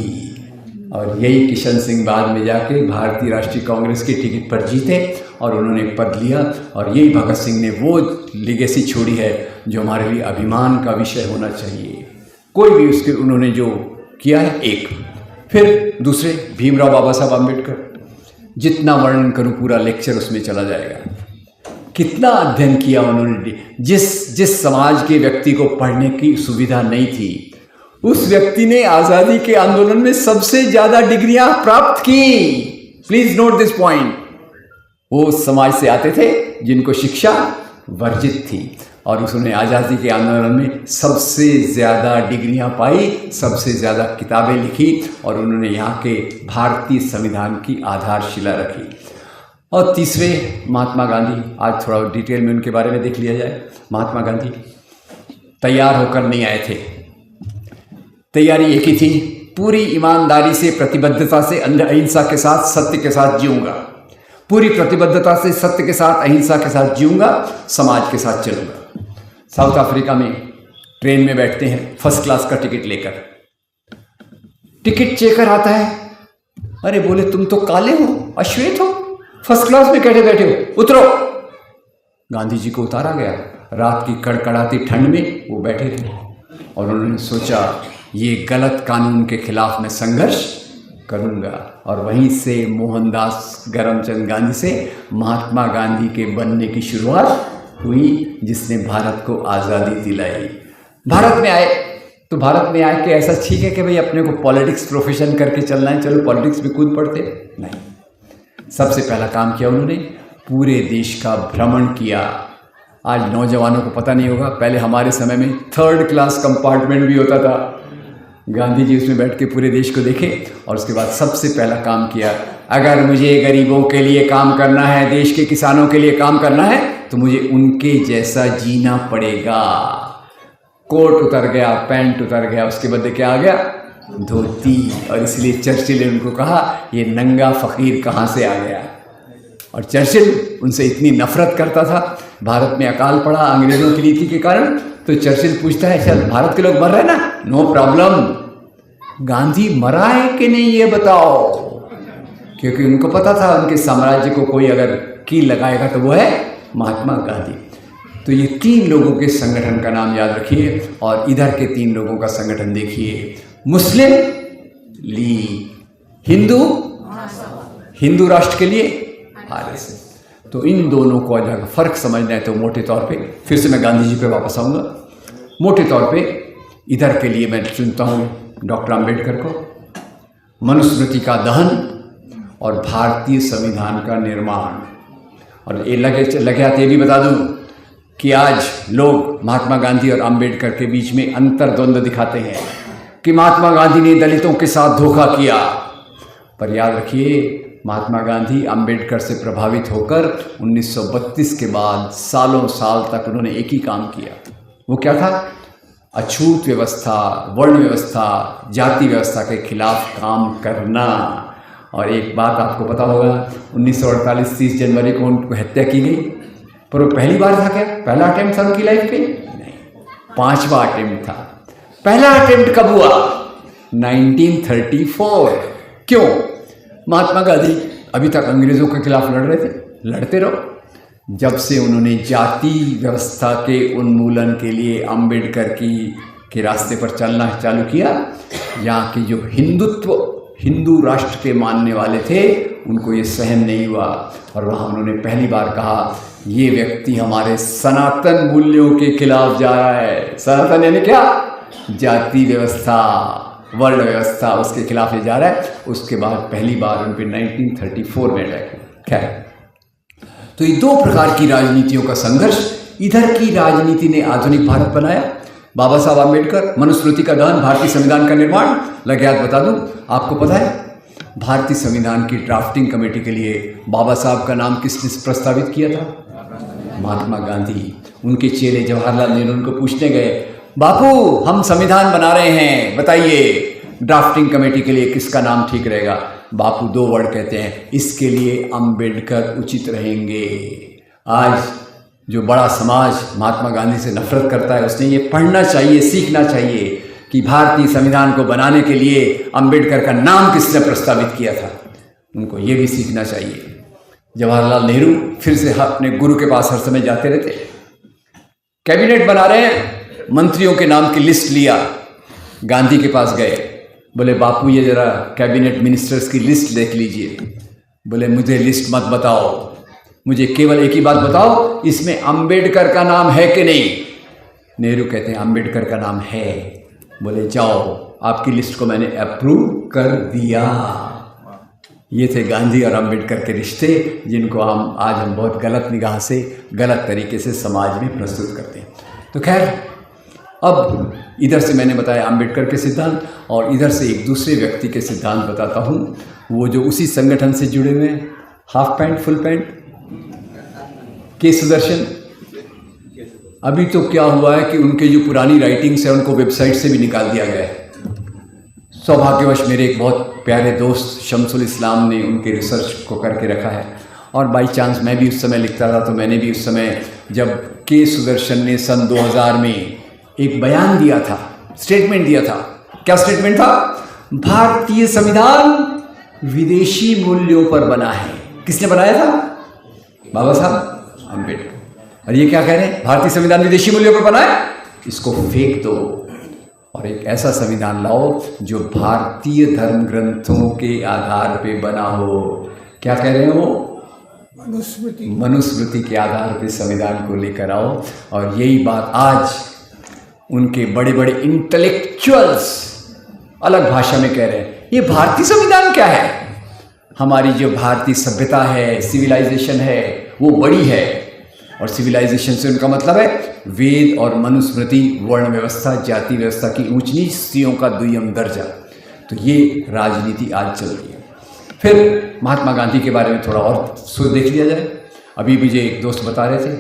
और यही किशन सिंह बाद में जाके भारतीय राष्ट्रीय कांग्रेस की टिकट पर जीते और उन्होंने पद लिया। और यही भगत सिंह ने वो लेगेसी छोड़ी है जो हमारे लिए अभिमान का विषय होना चाहिए। कोई भी उसके उन्होंने जो किया है एक। फिर दूसरे भीमराव बाबा साहब अम्बेडकर, जितना वर्णन करूं पूरा लेक्चर उसमें चला जाएगा। कितना अध्ययन किया उन्होंने। जिस समाज के व्यक्ति को पढ़ने की सुविधा नहीं थी, उस व्यक्ति ने आज़ादी के आंदोलन में सबसे ज़्यादा डिग्रियां प्राप्त की। Please note this point. वो समाज से आते थे जिनको शिक्षा वर्जित थी और उसने आज़ादी के आंदोलन में सबसे ज़्यादा डिग्रियां पाई, सबसे ज़्यादा किताबें लिखी और उन्होंने यहाँ के भारतीय संविधान की आधारशिला रखी। और तीसरे महात्मा गांधी, आज थोड़ा डिटेल में उनके बारे में देख लिया जाए। महात्मा गांधी तैयार होकर नहीं आए थे, तैयारी एक ही थी, पूरी ईमानदारी से, प्रतिबद्धता से, अहिंसा के साथ, सत्य के साथ जीऊंगा। पूरी प्रतिबद्धता से, सत्य के साथ, अहिंसा के साथ जीऊंगा, समाज के साथ चलूंगा। साउथ अफ्रीका में ट्रेन में बैठते हैं फर्स्ट क्लास का टिकट लेकर, टिकट चेकर आता है, अरे बोले तुम तो काले हो, अश्वेत हो, फर्स्ट क्लास में कैसे बैठे हो, उतरो। गांधी जी को उतारा गया। रात की कड़कड़ाती ठंड में वो बैठे थे और उन्होंने सोचा ये गलत कानून के खिलाफ मैं संघर्ष करूँगा। और वहीं से मोहनदास करमचंद गांधी से महात्मा गांधी के बनने की शुरुआत हुई, जिसने भारत को आज़ादी दिलाई। भारत में आए तो भारत में आके ऐसा ठीक है कि भाई अपने को पॉलिटिक्स प्रोफेशन करके चलना है, चलो पॉलिटिक्स में कूद पड़ते, नहीं। सबसे पहला काम किया उन्होंने, पूरे देश का भ्रमण किया। आज नौजवानों को पता नहीं होगा, पहले हमारे समय में 3rd क्लास कंपार्टमेंट भी होता था। गांधी जी उसमें बैठ के पूरे देश को देखे और उसके बाद सबसे पहला काम किया, अगर मुझे गरीबों के लिए काम करना है, देश के किसानों के लिए काम करना है, तो मुझे उनके जैसा जीना पड़ेगा। कोट उतर गया, पैंट उतर गया, उसके बदले क्या आ गया, धोती। और इसलिए चर्चिल ने उनको कहा, ये नंगा फकीर कहाँ से आ गया। और चर्चिल उनसे इतनी नफरत करता था। भारत में अकाल पड़ा अंग्रेजों की नीति के कारण, तो चर्चिल पूछता है, चल भारत के लोग मर रहे हैं ना, नो प्रॉब्लम, गांधी मरा है कि नहीं ये बताओ। क्योंकि उनको पता था उनके साम्राज्य को कोई अगर कील लगाएगा तो वो है महात्मा गांधी। तो ये 3 लोगों के संगठन का नाम याद रखिए, और इधर के 3 लोगों का संगठन देखिए, मुस्लिम लीग, हिंदू राष्ट्र के लिए RSS। तो इन दोनों को अगर फर्क समझना है तो मोटे तौर पे, फिर से मैं गांधी जी पे वापस आऊँगा, मोटे तौर पे इधर के लिए मैं चुनता हूँ डॉक्टर आम्बेडकर को, मनुस्मृति का दहन और भारतीय संविधान का निर्माण। और ये लगे हाथ ये भी बता दूँ कि आज लोग महात्मा गांधी और आम्बेडकर के बीच में अंतर्द्वंद दिखाते हैं कि महात्मा गांधी ने दलितों के साथ धोखा किया। पर याद रखिए, महात्मा गांधी आम्बेडकर से प्रभावित होकर 1932 के बाद सालों साल तक उन्होंने एक ही काम किया। वो क्या था? अछूत व्यवस्था, वर्ण व्यवस्था, जाति व्यवस्था के खिलाफ काम करना। और एक बात आपको पता होगा, 1948 30 जनवरी को उनको हत्या की गई, पर वो पहली बार था क्या? पहला अटेम्प्ट था उनकी लाइफ पे? नहीं, 5वां अटेम्प्ट था। पहला अटेम्प्ट कब हुआ? 1934। क्यों? महात्मा गांधी अभी तक अंग्रेजों के खिलाफ लड़ रहे थे, लड़ते रहो। जब से उन्होंने जाति व्यवस्था के उन्मूलन के लिए अम्बेडकर के रास्ते पर चलना चालू किया, यहाँ के जो हिंदू राष्ट्र के मानने वाले थे, उनको ये सहन नहीं हुआ। और वहाँ उन्होंने पहली बार कहा, ये व्यक्ति हमारे सनातन मूल्यों के खिलाफ जा रहा है। सनातन यानी क्या? जाति व्यवस्था, वर्ण व्यवस्था, उसके खिलाफ ये जा रहा है। उसके बाद पहली बार उन पर 1934 में अटैक हुआ। खैर, तो ये 2 प्रकार की राजनीतियों का संघर्ष। इधर की राजनीति ने आधुनिक भारत बनाया, बाबा साहब आम्बेडकर, मनुस्मृति का दहन, भारतीय संविधान का निर्माण। लगे हाथ बता दूं, आपको पता है भारतीय संविधान की ड्राफ्टिंग कमेटी के लिए बाबा साहब का नाम किसने प्रस्तावित किया था? महात्मा गांधी। उनके चेले जवाहरलाल नेहरू उनको पूछने गए, बापू हम संविधान बना रहे हैं, बताइए ड्राफ्टिंग कमेटी के लिए किसका नाम ठीक रहेगा? बापू 2 वर्ड कहते हैं, इसके लिए अम्बेडकर उचित रहेंगे। आज जो बड़ा समाज महात्मा गांधी से नफरत करता है, उसने ये पढ़ना चाहिए, सीखना चाहिए कि भारतीय संविधान को बनाने के लिए अम्बेडकर का नाम किसने प्रस्तावित किया था। उनको ये भी सीखना चाहिए। जवाहरलाल नेहरू फिर से अपने गुरु के पास हर समय जाते रहते। कैबिनेट बना रहे हैं, मंत्रियों के नाम की लिस्ट लिया, गांधी के पास गए, बोले बापू ये जरा कैबिनेट मिनिस्टर्स की लिस्ट देख लीजिए। बोले मुझे लिस्ट मत बताओ, मुझे केवल एक ही बात बताओ, इसमें अम्बेडकर का नाम है कि नहीं? नेहरू कहते हैं अम्बेडकर का नाम है। बोले जाओ, आपकी लिस्ट को मैंने अप्रूव कर दिया। ये थे गांधी और अम्बेडकर के रिश्ते, जिनको हम बहुत गलत निगाह से, गलत तरीके से समाज में प्रस्तुत करते हैं। तो खैर, अब इधर से मैंने बताया अम्बेडकर के सिद्धांत, और इधर से एक दूसरे व्यक्ति के सिद्धांत बताता हूँ, वो जो उसी संगठन से जुड़े हुए हैं, हाफ पैंट फुल पैंट, के सुदर्शन। अभी तो क्या हुआ है कि उनके जो पुरानी राइटिंग्स है उनको वेबसाइट से भी निकाल दिया गया है। सौभाग्यवश मेरे एक बहुत प्यारे दोस्त शमसुल इस्लाम ने उनके रिसर्च को करके रखा है, और बाई चांस मैं भी उस समय लिखता था, तो मैंने भी उस समय जब के सुदर्शन ने सन 2000 में एक बयान दिया था, स्टेटमेंट दिया था। क्या स्टेटमेंट था? भारतीय संविधान विदेशी मूल्यों पर बना है। किसने बनाया था? बाबा साहब अम्बेडकर। और ये क्या कह रहे हैं? भारतीय संविधान विदेशी मूल्यों पर बना है, इसको फेंक दो। और एक ऐसा संविधान लाओ जो भारतीय धर्म ग्रंथों के आधार पे बना हो। क्या कह रहे हैं वो? मनुस्मृति के आधार पे संविधान को लेकर आओ। और यही बात आज उनके बड़े बड़े इंटेलेक्चुअल्स अलग भाषा में कह रहे हैं। ये भारतीय संविधान क्या है? हमारी जो भारतीय सभ्यता है, सिविलाइजेशन है, वो बड़ी है। और सिविलाइजेशन से उनका मतलब है वेद और मनुस्मृति, वर्ण व्यवस्था, जाति व्यवस्था की ऊंच नीच, स्त्रियों का दुय्यम दर्जा। तो ये राजनीति आज चल रही है। फिर महात्मा गांधी के बारे में थोड़ा और देख लिया जाए। अभी मुझे एक दोस्त बता रहे थे,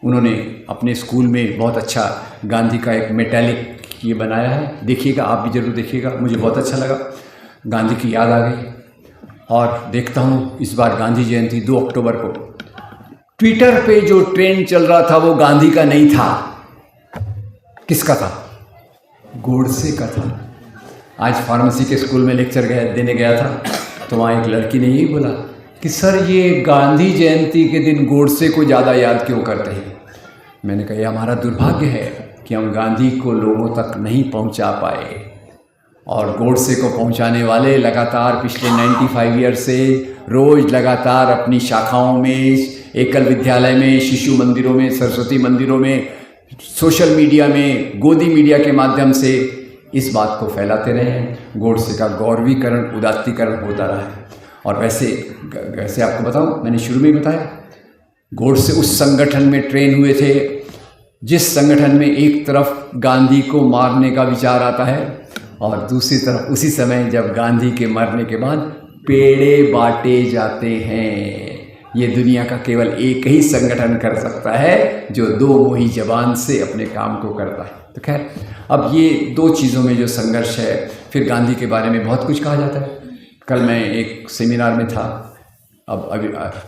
उन्होंने अपने स्कूल में बहुत अच्छा गांधी का एक मेटालिक ये बनाया है। देखिएगा, आप भी जरूर देखिएगा, मुझे बहुत अच्छा लगा, गांधी की याद आ गई। और देखता हूँ इस बार गांधी जयंती 2 अक्टूबर को ट्विटर पे जो ट्रेंड चल रहा था वो गांधी का नहीं था। किसका था? गोडसे का था। आज फार्मेसी के स्कूल में लेक्चर देने गया था, तो वहाँ एक लड़की ने यही बोला कि सर ये गांधी जयंती के दिन गोडसे को ज़्यादा याद क्यों करते हैं? मैंने कहा ये हमारा दुर्भाग्य है कि हम गांधी को लोगों तक नहीं पहुंचा पाए। और गोडसे को पहुंचाने वाले लगातार पिछले 95 ईयर से रोज़ लगातार अपनी शाखाओं में, एकल विद्यालय में, शिशु मंदिरों में, सरस्वती मंदिरों में, सोशल मीडिया में, गोदी मीडिया के माध्यम से इस बात को फैलाते रहे हैं। गोडसे का गौरवीकरण, उदात्तीकरण होता रहा है। और वैसे आपको बताऊं, मैंने शुरू में ही बताया, गोडसे उस संगठन में ट्रेन हुए थे जिस संगठन में एक तरफ गांधी को मारने का विचार आता है और दूसरी तरफ उसी समय जब गांधी के मरने के बाद पेड़े बांटे जाते हैं। ये दुनिया का केवल एक ही संगठन कर सकता है जो 2 मुही जबान से अपने काम को करता है। तो खैर, अब ये 2 चीज़ों में जो संघर्ष है। फिर गांधी के बारे में बहुत कुछ कहा जाता है। कल मैं एक सेमिनार में था, अब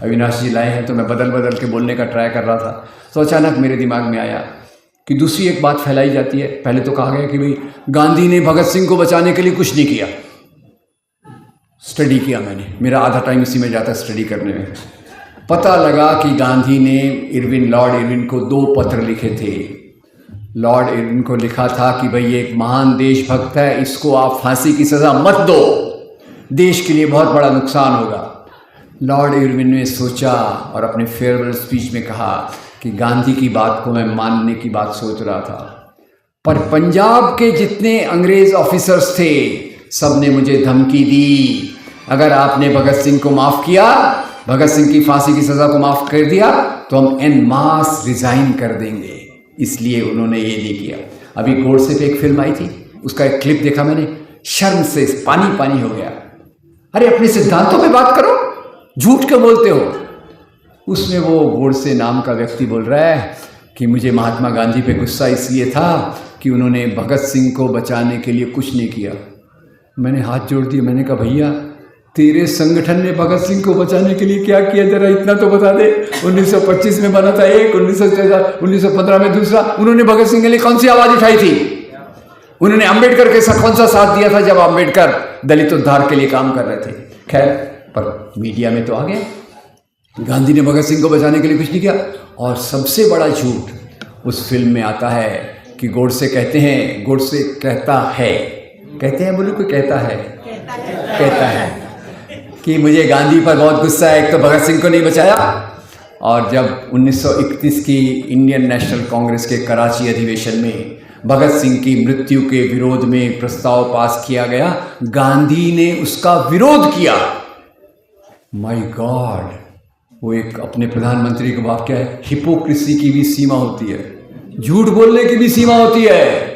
अविनाश जी लाए हैं तो मैं बदल के बोलने का ट्राई कर रहा था, तो अचानक मेरे दिमाग में आया कि दूसरी एक बात फैलाई जाती है। पहले तो कहा गया कि भाई गांधी ने भगत सिंह को बचाने के लिए कुछ नहीं किया। स्टडी किया मैंने, मेरा आधा टाइम इसी में जाता है स्टडी करने में। पता लगा कि गांधी ने लॉर्ड इरविन को 2 पत्र लिखे थे। लॉर्ड इरविन को लिखा था कि भाई ये एक महान देशभक्त है, इसको आप फांसी की सज़ा मत दो, देश के लिए बहुत बड़ा नुकसान होगा। लॉर्ड इरविन ने सोचा और अपने फेयरवेल स्पीच में कहा कि गांधी की बात को मैं मानने की बात सोच रहा था, पर पंजाब के जितने अंग्रेज ऑफिसर्स थे सब ने मुझे धमकी दी, अगर आपने भगत सिंह को माफ़ किया, भगत सिंह की फांसी की सज़ा को माफ़ कर दिया, तो हम एन मास रिज़ाइन कर देंगे। इसलिए उन्होंने ये नहीं किया। अभी गोडसे पे एक फिल्म आई थी, उसका एक क्लिप देखा मैंने, शर्म से पानी पानी हो गया। अरे अपने सिद्धांतों पे बात करो, झूठ क्यों बोलते हो? उसमें वो गोडसे नाम का व्यक्ति बोल रहा है कि मुझे महात्मा गांधी पे गुस्सा इसलिए था कि उन्होंने भगत सिंह को बचाने के लिए कुछ नहीं किया। मैंने हाथ जोड़ दिए, मैंने कहा भैया तेरे संगठन ने भगत सिंह को बचाने के लिए क्या किया, जरा इतना तो बता दे। 1925 में बना था एक, 1915 में दूसरा। उन्होंने भगत सिंह के लिए कौन सी आवाज़ उठाई थी? उन्होंने अम्बेडकर के साथ कौन सा साथ दिया था जब अम्बेडकर दलित उद्धार के लिए काम कर रहे थे? खैर, पर मीडिया में तो आ गया गांधी ने भगत सिंह को बचाने के लिए कुछ नहीं किया। और सबसे बड़ा झूठ उस फिल्म में आता है कि गोडसे कहते हैं, गोडसे कहता है, कहते हैं बोलो, कोई कहता है कि मुझे गांधी पर बहुत गुस्सा है, एक तो भगत सिंह को नहीं बचाया। और जब 1931 की इंडियन नेशनल कांग्रेस के कराची अधिवेशन में भगत सिंह की मृत्यु के विरोध में प्रस्ताव पास किया गया, गांधी ने उसका विरोध किया। माय गॉड, वो एक अपने प्रधानमंत्री का वाक्य है, हिपोक्रेसी की भी सीमा होती है, झूठ बोलने की भी सीमा होती है।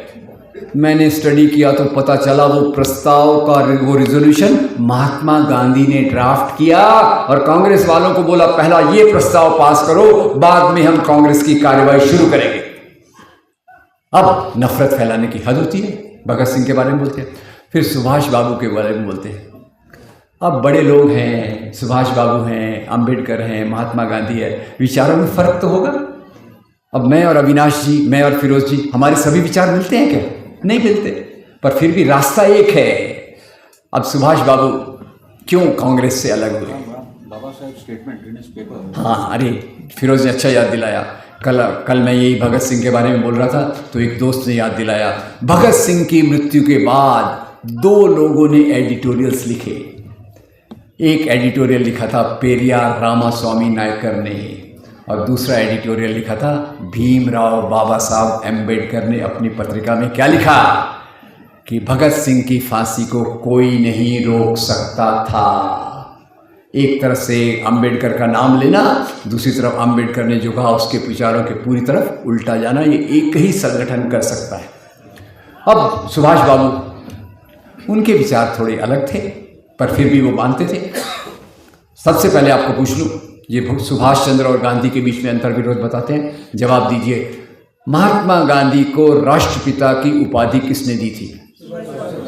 मैंने स्टडी किया तो पता चला वो प्रस्ताव का वो रिजोल्यूशन महात्मा गांधी ने ड्राफ्ट किया और कांग्रेस वालों को बोला पहला ये प्रस्ताव पास करो, बाद में हम कांग्रेस की कार्रवाई शुरू करेंगे। अब नफरत फैलाने की हद होती है। भगत सिंह के बारे में बोलते हैं, फिर सुभाष बाबू के बारे में बोलते हैं। अब बड़े लोग हैं, सुभाष बाबू हैं, अंबेडकर हैं, महात्मा गांधी है, विचारों में फर्क तो होगा। अब मैं और अविनाश जी, मैं और फिरोज जी, हमारे सभी विचार मिलते हैं क्या? नहीं मिलते, पर फिर भी रास्ता एक है। अब सुभाष बाबू क्यों कांग्रेस से अलग हुए? बाबा साहब स्टेटमेंट इन हिज पेपर। हाँ, अरे फिरोज ने अच्छा याद दिलाया कल मैं यही भगत सिंह के बारे में बोल रहा था तो एक दोस्त ने याद दिलाया, भगत सिंह की मृत्यु के बाद 2 लोगों ने एडिटोरियल्स लिखे। एक एडिटोरियल लिखा था पेरियार रामास्वामी नायकर ने और दूसरा एडिटोरियल लिखा था भीमराव बाबा साहब एम्बेडकर ने। अपनी पत्रिका में क्या लिखा कि भगत सिंह की फांसी को कोई नहीं रोक सकता था। एक तरफ से अंबेडकर का नाम लेना, दूसरी तरफ अंबेडकर ने जो कहा उसके विचारों के पूरी तरफ उल्टा जाना, ये एक ही संगठन कर सकता है। अब सुभाष बाबू, उनके विचार थोड़े अलग थे पर फिर भी वो मानते थे। सबसे पहले आपको पूछ लूँ, ये सुभाष चंद्र और गांधी के बीच में अंतर विरोध बताते हैं, जवाब दीजिए। महात्मा गांधी को राष्ट्रपिता की उपाधि किसने दी थी?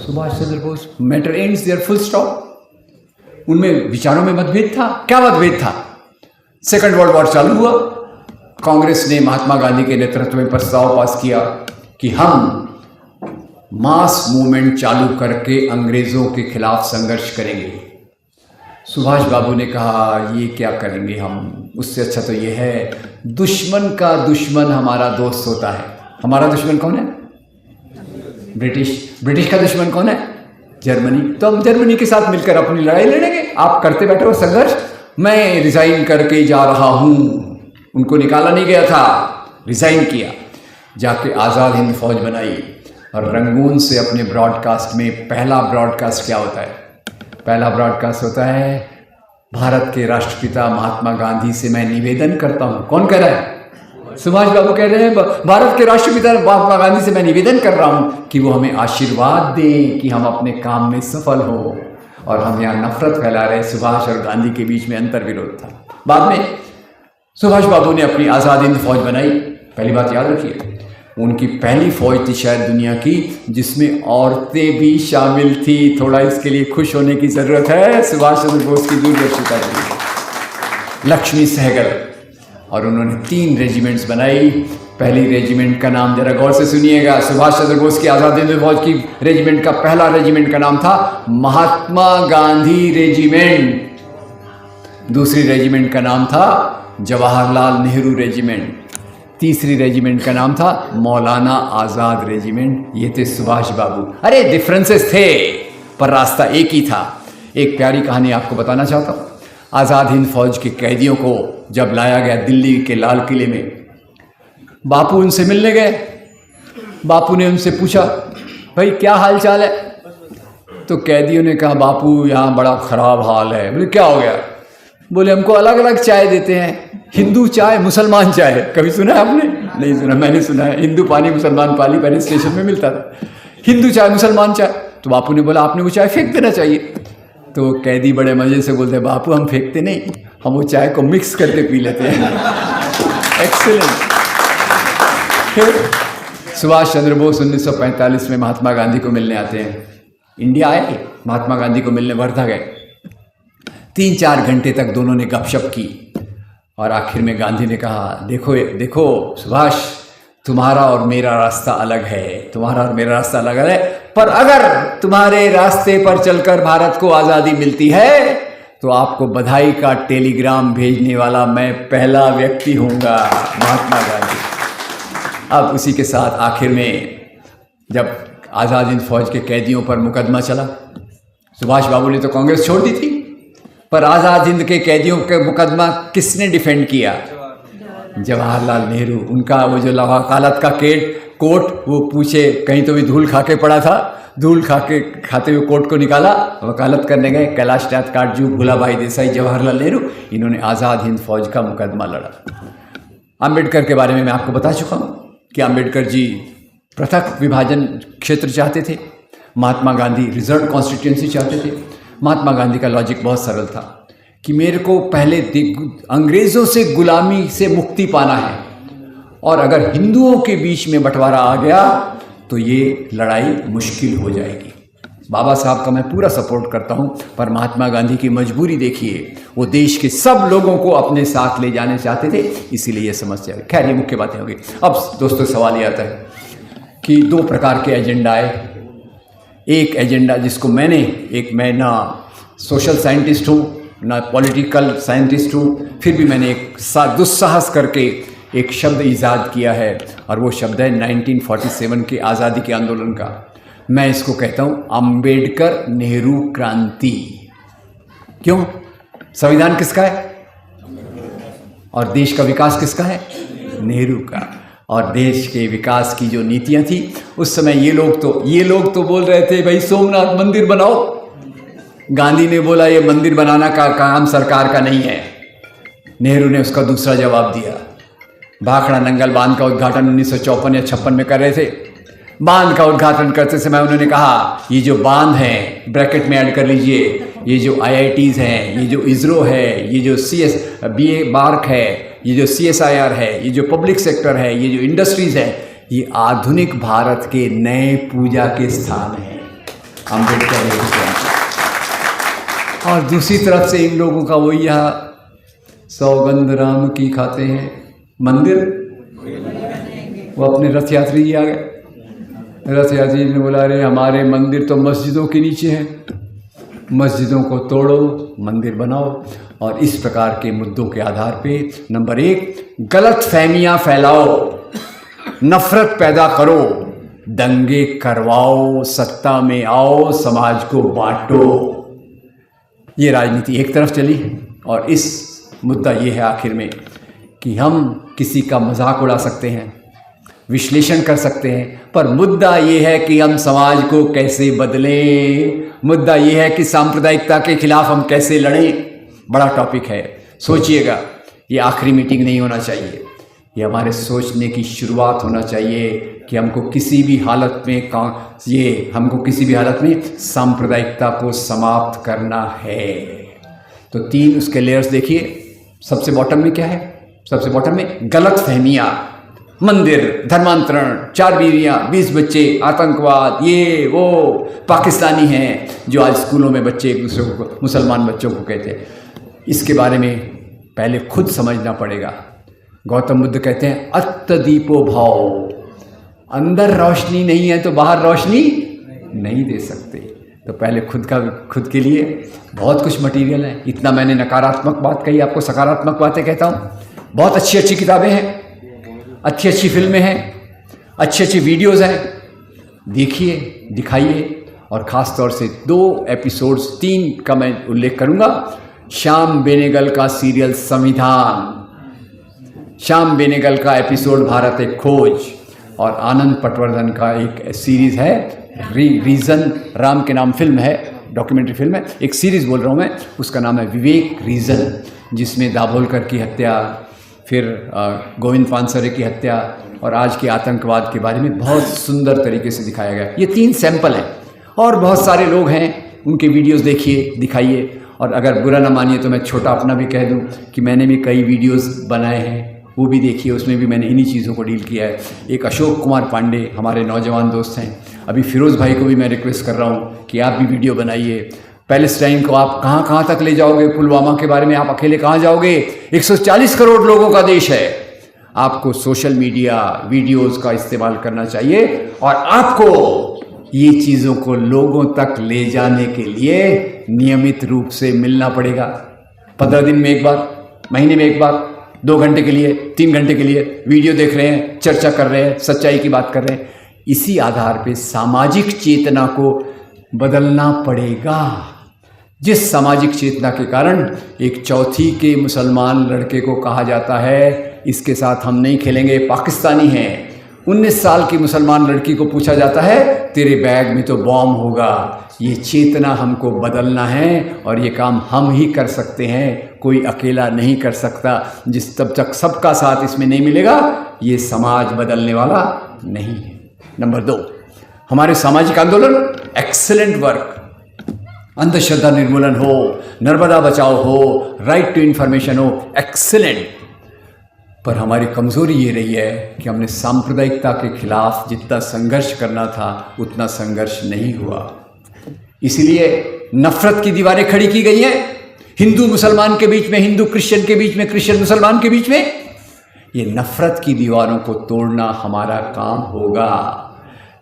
Subhash Chandra Bose. Matter ends there, full stop. उनमें विचारों में मतभेद था। क्या मतभेद था? सेकंड वर्ल्ड वॉर चालू हुआ, कांग्रेस ने महात्मा गांधी के नेतृत्व में प्रस्ताव पास किया कि हम मास मूवमेंट चालू करके अंग्रेजों के खिलाफ संघर्ष करेंगे। सुभाष बाबू ने कहा ये क्या करेंगे हम, उससे अच्छा तो ये है दुश्मन का दुश्मन हमारा दोस्त होता है। हमारा दुश्मन कौन है? ब्रिटिश का दुश्मन कौन है? जर्मनी। तो हम जर्मनी के साथ मिलकर अपनी लड़ाई लड़ेंगे, आप करते बैठे हो संघर्ष, मैं रिजाइन करके जा रहा हूं। उनको निकाला नहीं गया था, रिजाइन किया, जाके आज़ाद हिंद फौज बनाई और रंगून से अपने ब्रॉडकास्ट में पहला ब्रॉडकास्ट क्या होता है? पहला ब्रॉडकास्ट होता है, भारत के राष्ट्रपिता महात्मा गांधी से मैं निवेदन करता हूं। कौन कह रहा है? सुभाष बाबू कह रहे हैं, भारत के राष्ट्रपिता महात्मा गांधी से मैं निवेदन कर रहा हूं कि वो हमें आशीर्वाद दें कि हम अपने काम में सफल हो। और हम यहाँ नफरत फैला रहे। सुभाष और गांधी के बीच में अंतर विरोध था। बाद में सुभाष बाबू ने अपनी आज़ाद हिंद फौज बनाई। पहली बात याद रखिए, उनकी पहली फौज थी शायद दुनिया की जिसमें औरतें भी शामिल थी। थोड़ा इसके लिए खुश होने की ज़रूरत है। सुभाष चंद्र बोस की दूरदर्शिता थी, लक्ष्मी सहगल, और उन्होंने 3 रेजिमेंट्स बनाई। पहली रेजिमेंट का नाम जरा गौर से सुनिएगा, सुभाष चंद्र बोस की आज़ाद हिंद फौज की रेजिमेंट का पहला रेजिमेंट का नाम था महात्मा गांधी रेजिमेंट। दूसरी रेजिमेंट का नाम था जवाहरलाल नेहरू रेजिमेंट। तीसरी रेजिमेंट का नाम था मौलाना आज़ाद रेजिमेंट। ये थे सुभाष बाबू। अरे डिफरेंसेस थे पर रास्ता एक ही था। एक प्यारी कहानी आपको बताना चाहता हूँ। आज़ाद हिंद फौज के कैदियों को जब लाया गया दिल्ली के लाल किले में, बापू उनसे मिलने गए। बापू ने उनसे पूछा, भाई क्या हाल चाल है? तो कैदियों ने कहा, बापू यहाँ बड़ा ख़राब हाल है। बोले क्या हो गया? बोले हमको अलग अलग चाय देते हैं, हिंदू चाय, मुसलमान चाय। कभी सुना है आपने? नहीं सुना, मैंने सुना है। हिंदू पानी मुसलमान पानी पहले स्टेशन में मिलता था। हिंदू चाय मुसलमान चाय। तो बापू ने बोला आपने वो चाय फेंक देना चाहिए। तो कैदी बड़े मज़े से बोलते हैं, बापू हम फेंकते नहीं, हम वो चाय को मिक्स करके पी लेते हैं। एक्सीलेंट। फिर सुभाष चंद्र बोस 1945 में महात्मा गांधी को मिलने आते हैं। इंडिया आए, महात्मा गांधी को मिलने वर्धा गए। 3-4 घंटे तक दोनों ने गपशप की और आखिर में गांधी ने कहा, देखो देखो सुभाष, तुम्हारा और मेरा रास्ता अलग है, तुम्हारा और मेरा रास्ता अलग है, पर अगर तुम्हारे रास्ते पर चलकर भारत को आज़ादी मिलती है तो आपको बधाई का टेलीग्राम भेजने वाला मैं पहला व्यक्ति होऊंगा, महात्मा गांधी। अब उसी के साथ आखिर में जब आज़ाद हिंद फौज के कैदियों पर मुकदमा चला, सुभाष बाबू ने तो कांग्रेस छोड़ दी थी, पर आज़ाद हिंद के कैदियों का मुकदमा किसने डिफेंड किया? जवाहरलाल नेहरू। उनका वो जो वकालत का कोट, वो पूछे कहीं तो भी धूल खा के पड़ा था, धूल खाते हुए कोट को निकाला, वकालत करने गए। कैलाश नाथ काटजू, भूलाभाई देसाई, जवाहरलाल नेहरू, इन्होंने आज़ाद हिंद फौज का मुकदमा लड़ा। अंबेडकर के बारे में मैं आपको बता चुका हूँ कि अंबेडकर जी पृथक विभाजन क्षेत्र चाहते थे, महात्मा गांधी रिजर्व कॉन्स्टिट्यूंसी चाहते थे। महात्मा गांधी का लॉजिक बहुत सरल था कि मेरे को पहले अंग्रेज़ों से गुलामी से मुक्ति पाना है, और अगर हिंदुओं के बीच में बंटवारा आ गया तो ये लड़ाई मुश्किल हो जाएगी। बाबा साहब का मैं पूरा सपोर्ट करता हूँ, पर महात्मा गांधी की मजबूरी देखिए, वो देश के सब लोगों को अपने साथ ले जाने चाहते थे, इसीलिए ये समस्या है। खैर ये मुख्य बातें होगी। अब दोस्तों सवाल ये आता है कि 2 प्रकार के एजेंडा आए। एक एजेंडा जिसको मैं ना सोशल साइंटिस्ट हूँ ना पॉलिटिकल साइंटिस्ट हूँ, फिर भी मैंने एक दुस्साहस करके एक शब्द ईजाद किया है और वो शब्द है 1947 के आज़ादी के आंदोलन का। मैं इसको कहता हूँ अंबेडकर नेहरू क्रांति। क्यों? संविधान किसका है और देश का विकास किसका है? नेहरू का। और देश के विकास की जो नीतियां थी उस समय ये लोग तो बोल रहे थे भाई सोमनाथ मंदिर बनाओ। गांधी ने बोला ये मंदिर बनाना का काम सरकार का नहीं है। नेहरू ने उसका दूसरा जवाब दिया। भाखड़ा नंगल बांध का उद्घाटन 1954 या 56 में कर रहे थे। बांध का उद्घाटन करते समय उन्होंने कहा ये जो बांध है, ब्रैकेट में ऐड कर लीजिए, ये जो IITs हैं, ये जो इसरो है, ये जो BA बार्क है, ये जो CSIR है, ये जो पब्लिक सेक्टर है, ये जो इंडस्ट्रीज है, ये आधुनिक भारत के नए पूजा के स्थान हैं। अम्बेडकर ने। और दूसरी तरफ से इन लोगों का वही यहाँ सौगंध राम की खाते हैं मंदिर। वो अपने रथ यात्री जी आ गए। रथ यात्री ने बोला अरे हमारे मंदिर तो मस्जिदों के नीचे हैं, मस्जिदों को तोड़ो मंदिर बनाओ। और इस प्रकार के मुद्दों के आधार पे नंबर 1 गलत फहमियाँ फैलाओ, नफरत पैदा करो, दंगे करवाओ, सत्ता में आओ, समाज को बांटो। ये राजनीति एक तरफ चली। और इस मुद्दा ये है आखिर में कि हम किसी का मजाक उड़ा सकते हैं, विश्लेषण कर सकते हैं, पर मुद्दा ये है कि हम समाज को कैसे बदलें। मुद्दा ये है कि सांप्रदायिकता के खिलाफ हम कैसे लड़ें। बड़ा टॉपिक है, सोचिएगा। ये आखिरी मीटिंग नहीं होना चाहिए, ये हमारे सोचने की शुरुआत होना चाहिए कि हमको किसी भी हालत में सांप्रदायिकता को समाप्त करना है। तो 3 उसके लेयर्स देखिए। सबसे बॉटम में क्या है? सबसे बॉटम में गलत फहमियाँ, मंदिर, धर्मांतरण, 4 बीवियाँ, 20 बच्चे, आतंकवाद, ये वो पाकिस्तानी हैं जो आज स्कूलों में बच्चे एक दूसरे को मुसलमान बच्चों को कहते हैं। इसके बारे में पहले खुद समझना पड़ेगा। गौतम बुद्ध कहते हैं अत्तदीपो भाव, अंदर रोशनी नहीं है तो बाहर रोशनी नहीं दे सकते। तो पहले खुद के लिए बहुत कुछ मटेरियल है। इतना मैंने नकारात्मक बात कही, आपको सकारात्मक बातें कहता हूँ। बहुत अच्छी अच्छी किताबें हैं, अच्छी अच्छी फिल्में हैं, अच्छी अच्छी वीडियोस हैं, देखिए, दिखाइए। और ख़ास तौर से 2 एपिसोड्स, 3 का मैं उल्लेख करूँगा। श्याम बेनेगल का सीरियल संविधान, श्याम बेनेगल का एपिसोड भारत एक खोज, और आनंद पटवर्धन का एक सीरीज़ है रीज़न, राम के नाम फिल्म है, डॉक्यूमेंट्री फिल्म है, एक सीरीज़ बोल रहा हूँ मैं, उसका नाम है विवेक रीज़न, जिसमें दाभोलकर की हत्या, फिर गोविंद पानसरे की हत्या और आज के आतंकवाद के बारे में बहुत सुंदर तरीके से दिखाया गया। ये 3 सैंपल हैं और बहुत सारे लोग हैं, उनके वीडियोस देखिए, दिखाइए। और अगर बुरा ना मानिए तो मैं छोटा अपना भी कह दूं कि मैंने भी कई वीडियोस बनाए हैं, वो भी देखिए। उसमें भी मैंने इन्हीं चीज़ों को डील किया है। एक अशोक कुमार पांडे हमारे नौजवान दोस्त हैं, अभी फिरोज़ भाई को भी मैं रिक्वेस्ट कर रहा हूँ कि आप भी वीडियो बनाइए। पैलेस्टाइन को आप कहाँ कहाँ तक ले जाओगे? पुलवामा के बारे में आप अकेले कहाँ जाओगे? 140 करोड़ लोगों का देश है। आपको सोशल मीडिया वीडियोस का इस्तेमाल करना चाहिए और आपको ये चीज़ों को लोगों तक ले जाने के लिए नियमित रूप से मिलना पड़ेगा। 15 दिन में एक बार, महीने में एक बार, 2 घंटे के लिए, 3 घंटे के लिए वीडियो देख रहे हैं, चर्चा कर रहे हैं, सच्चाई की बात कर रहे हैं। इसी आधार पे सामाजिक चेतना को बदलना पड़ेगा, जिस सामाजिक चेतना के कारण एक चौथी के मुसलमान लड़के को कहा जाता है इसके साथ हम नहीं खेलेंगे, पाकिस्तानी हैं। 19 साल की मुसलमान लड़की को पूछा जाता है तेरे बैग में तो बॉम्ब होगा। ये चेतना हमको बदलना है और ये काम हम ही कर सकते हैं, कोई अकेला नहीं कर सकता। तब तक सबका साथ इसमें नहीं मिलेगा, ये समाज बदलने वाला नहीं है। नंबर 2, हमारे सामाजिक आंदोलन एक्सेलेंट वर्क, अंधश्रद्धा निर्मूलन हो, नर्मदा बचाओ हो, राइट टू इन्फॉर्मेशन हो, एक्सेलेंट। पर हमारी कमज़ोरी ये रही है कि हमने सांप्रदायिकता के खिलाफ जितना संघर्ष करना था उतना संघर्ष नहीं हुआ। इसलिए नफरत की दीवारें खड़ी की गई हैं, हिंदू मुसलमान के बीच में, हिंदू क्रिश्चियन के बीच में, क्रिश्चियन मुसलमान के बीच में। ये नफरत की दीवारों को तोड़ना हमारा काम होगा।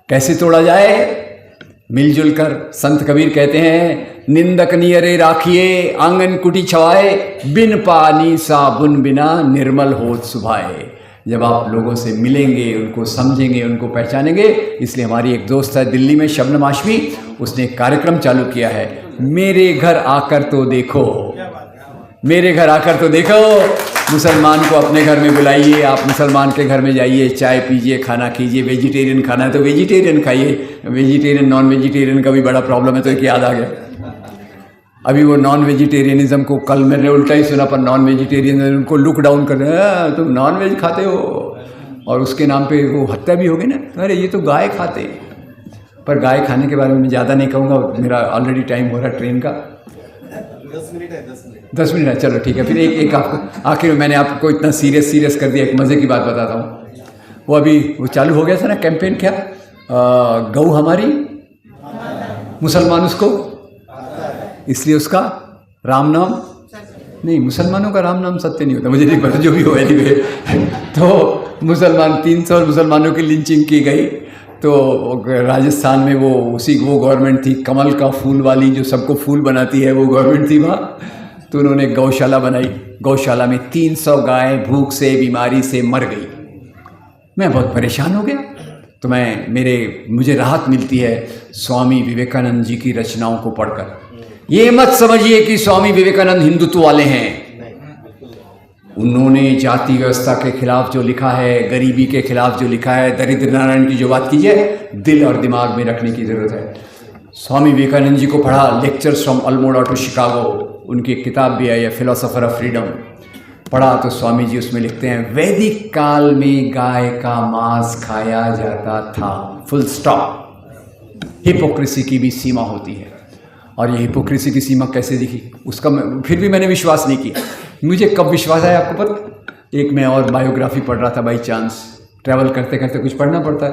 कैसे तोड़ा जाए? मिलजुल कर। संत कबीर कहते हैं निंदक नियरे राखिए, आंगन कुटी छवाए, बिन पानी साबुन बिना निर्मल होत सुभाए। जब आप लोगों से मिलेंगे, उनको समझेंगे, उनको पहचानेंगे। इसलिए हमारी एक दोस्त है दिल्ली में, शबनम हाशमी, उसने एक कार्यक्रम चालू किया है, मेरे घर आकर तो देखो, मेरे घर आकर तो देखो। मुसलमान को अपने घर में बुलाइए, आप मुसलमान के घर में जाइए, चाय पीजिए, खाना कीजिए। वेजिटेरियन खाना है तो वेजिटेरियन खाइए, वेजिटेरियन नॉन वेजिटेरियन का भी बड़ा प्रॉब्लम है। तो एक याद आ गया, अभी वो नॉन वेजिटेरियनिज्म को कल मैंने उल्टा ही सुना, पर नॉन वेजिटेरियन उनको लुक डाउन कर रहे हैं, तुम नॉन वेज खाते हो, और उसके नाम पे वो हत्या भी होगी ना, अरे ये तो गाय खाते। पर गाय खाने के बारे में मैं ज़्यादा नहीं कहूँगा, मेरा ऑलरेडी टाइम हो रहा है ट्रेन का। 10 मिनट है, चलो ठीक है। फिर एक आपको आखिर में मैंने आपको इतना सीरियस कर दिया, एक मज़े की बात बताता हूँ। वो अभी वो चालू हो गया था ना कैंपेन, क्या गऊ हमारी, मुसलमान उसको, इसलिए उसका राम नाम नहीं, मुसलमानों का राम नाम सत्य नहीं होता, मुझे नहीं पता, जो भी हो एनीवे। तो मुसलमान 300 मुसलमानों की लिंचिंग की गई। तो राजस्थान में वो गवर्नमेंट थी, कमल का फूल वाली, जो सबको फूल बनाती है, वो गवर्नमेंट थी वहाँ। तो उन्होंने गौशाला बनाई, गौशाला में 300 गाय भूख से, बीमारी से मर गई। मैं बहुत परेशान हो गया। तो मुझे राहत मिलती है स्वामी विवेकानंद जी की रचनाओं को पढ़कर। ये मत समझिए कि स्वामी विवेकानंद हिंदुत्व वाले हैं। उन्होंने जाति व्यवस्था के खिलाफ जो लिखा है, गरीबी के खिलाफ जो लिखा है, दरिद्र नारायण की जो बात की है, दिल और दिमाग में रखने की ज़रूरत है। स्वामी विवेकानंद जी को पढ़ा, lectures from Almora to Chicago, उनकी एक किताब भी है, फिलोसोफर ऑफ फ्रीडम। पढ़ा तो स्वामी जी उसमें लिखते हैं, वैदिक काल में गाय का मांस खाया जाता था, फुल स्टॉप। हिपोक्रेसी की भी सीमा होती है, और ये हिपोक्रेसी की सीमा कैसे दिखी उसका फिर भी मैंने विश्वास नहीं किया। मुझे कब विश्वास आया आपको पता? एक मैं और बायोग्राफी पढ़ रहा था, बाई चांस ट्रैवल करते करते कुछ पढ़ना पड़ता है,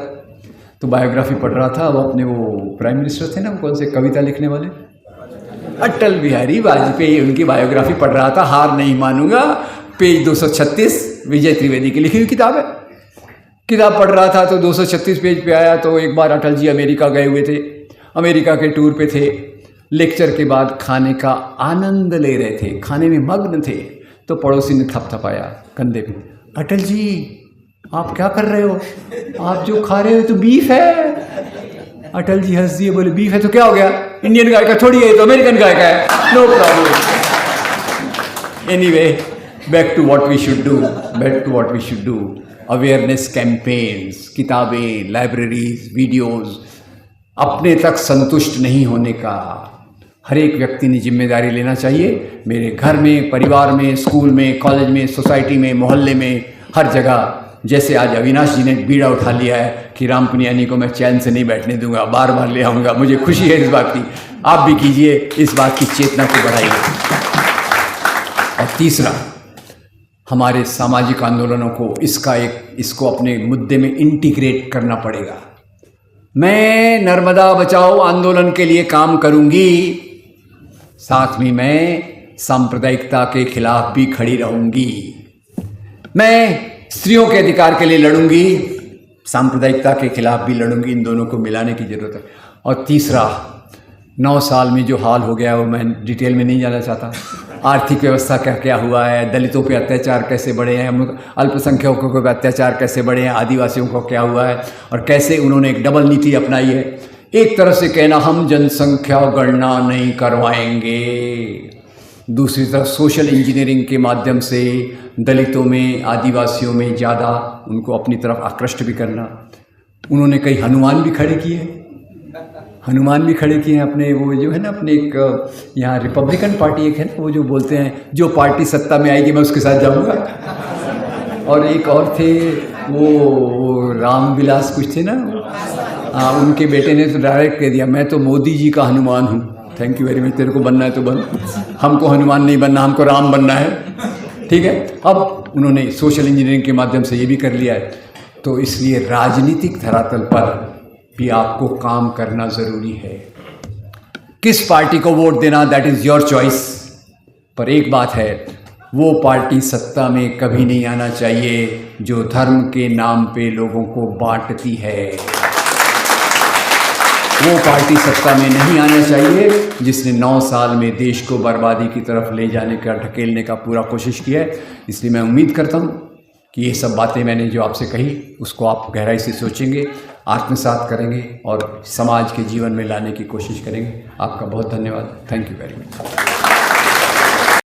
तो बायोग्राफी पढ़ रहा था। वो अपने वो प्राइम मिनिस्टर थे ना, कौन से कविता लिखने वाले, अटल बिहारी वाजपेयी, उनकी बायोग्राफी पढ़ रहा था। हार नहीं मानूंगा, पेज 236, विजय त्रिवेदी की लिखी हुई किताब है। किताब पढ़ रहा था तो 236 पेज पे आया। तो एक बार अटल जी अमेरिका गए हुए थे, अमेरिका के टूर पे थे, लेक्चर के बाद खाने का आनंद ले रहे थे, खाने में मग्न थे। तो पड़ोसी ने थपथपाया कंधे पे, अटल जी आप क्या कर रहे हो, आप जो खा रहे हो तो बीफ है। अटल जी हंस दिए, बोले बीफ है तो क्या हो गया, इंडियन गाय का थोड़ी है, तो अमेरिकन गाय का है, no problem. Anyway, back to what we should do, awareness campaigns, किताबें, लाइब्रेरीज, वीडियोस। अपने तक संतुष्ट नहीं होने का हर एक व्यक्ति ने जिम्मेदारी लेना चाहिए। मेरे घर में, परिवार में, स्कूल में, कॉलेज में, सोसाइटी में, मोहल्ले में, हर जगह। जैसे आज अविनाश जी ने बीड़ा उठा लिया है कि राम पुनियानी को मैं चैन से नहीं बैठने दूंगा, बार बार ले आऊँगा, मुझे खुशी है इस बात की। आप भी कीजिए, इस बात की चेतना को बढ़ाइए। और तीसरा, हमारे सामाजिक आंदोलनों को इसको अपने मुद्दे में इंटीग्रेट करना पड़ेगा। मैं नर्मदा बचाओ आंदोलन के लिए काम करूंगी, साथ में मैं सांप्रदायिकता के खिलाफ भी खड़ी रहूंगी। मैं स्त्रियों के अधिकार के लिए लड़ूंगी, सांप्रदायिकता के खिलाफ भी लड़ूंगी। इन दोनों को मिलाने की जरूरत है। और तीसरा, 9 साल में जो हाल हो गया वो मैं डिटेल में नहीं जाना चाहता। आर्थिक व्यवस्था का क्या हुआ है, दलितों पे अत्याचार कैसे बढ़े हैं, अल्पसंख्यकों पे अत्याचार कैसे बढ़े हैं, आदिवासियों को क्या हुआ है, और कैसे उन्होंने एक डबल नीति अपनाई है। एक तरफ से कहना हम जनसंख्या गणना नहीं करवाएंगे, दूसरी तरफ सोशल इंजीनियरिंग के माध्यम से दलितों में, आदिवासियों में ज़्यादा उनको अपनी तरफ आकृष्ट भी करना। उन्होंने कई हनुमान भी खड़े किए हैं अपने, वो जो है ना अपने एक यहाँ रिपब्लिकन पार्टी एक है ना, वो जो बोलते हैं जो पार्टी सत्ता में आएगी मैं उसके साथ जाऊँगा। और एक और थे वो रामविलास कुछ थे ना, उनके बेटे ने तो डायरेक्ट कह दिया मैं तो मोदी जी का हनुमान हूँ। थैंक यू वेरी मच, तेरे को बनना है तो बन, हमको हनुमान नहीं बनना, हमको राम बनना है। ठीक है, अब उन्होंने सोशल इंजीनियरिंग के माध्यम से ये भी कर लिया है। तो इसलिए राजनीतिक धरातल पर भी आपको काम करना ज़रूरी है। किस पार्टी को वोट देना दैट इज़ योर चॉइस, पर एक बात है, वो पार्टी सत्ता में कभी नहीं आना चाहिए जो धर्म के नाम पे लोगों को बांटती है। वो पार्टी सत्ता में नहीं आना चाहिए जिसने 9 साल में देश को बर्बादी की तरफ ले जाने का, ढकेलने का पूरा कोशिश किया है। इसलिए मैं उम्मीद करता हूँ कि ये सब बातें मैंने जो आपसे कही उसको आप गहराई से सोचेंगे, आत्मसात करेंगे और समाज के जीवन में लाने की कोशिश करेंगे। आपका बहुत धन्यवाद। Thank you very much.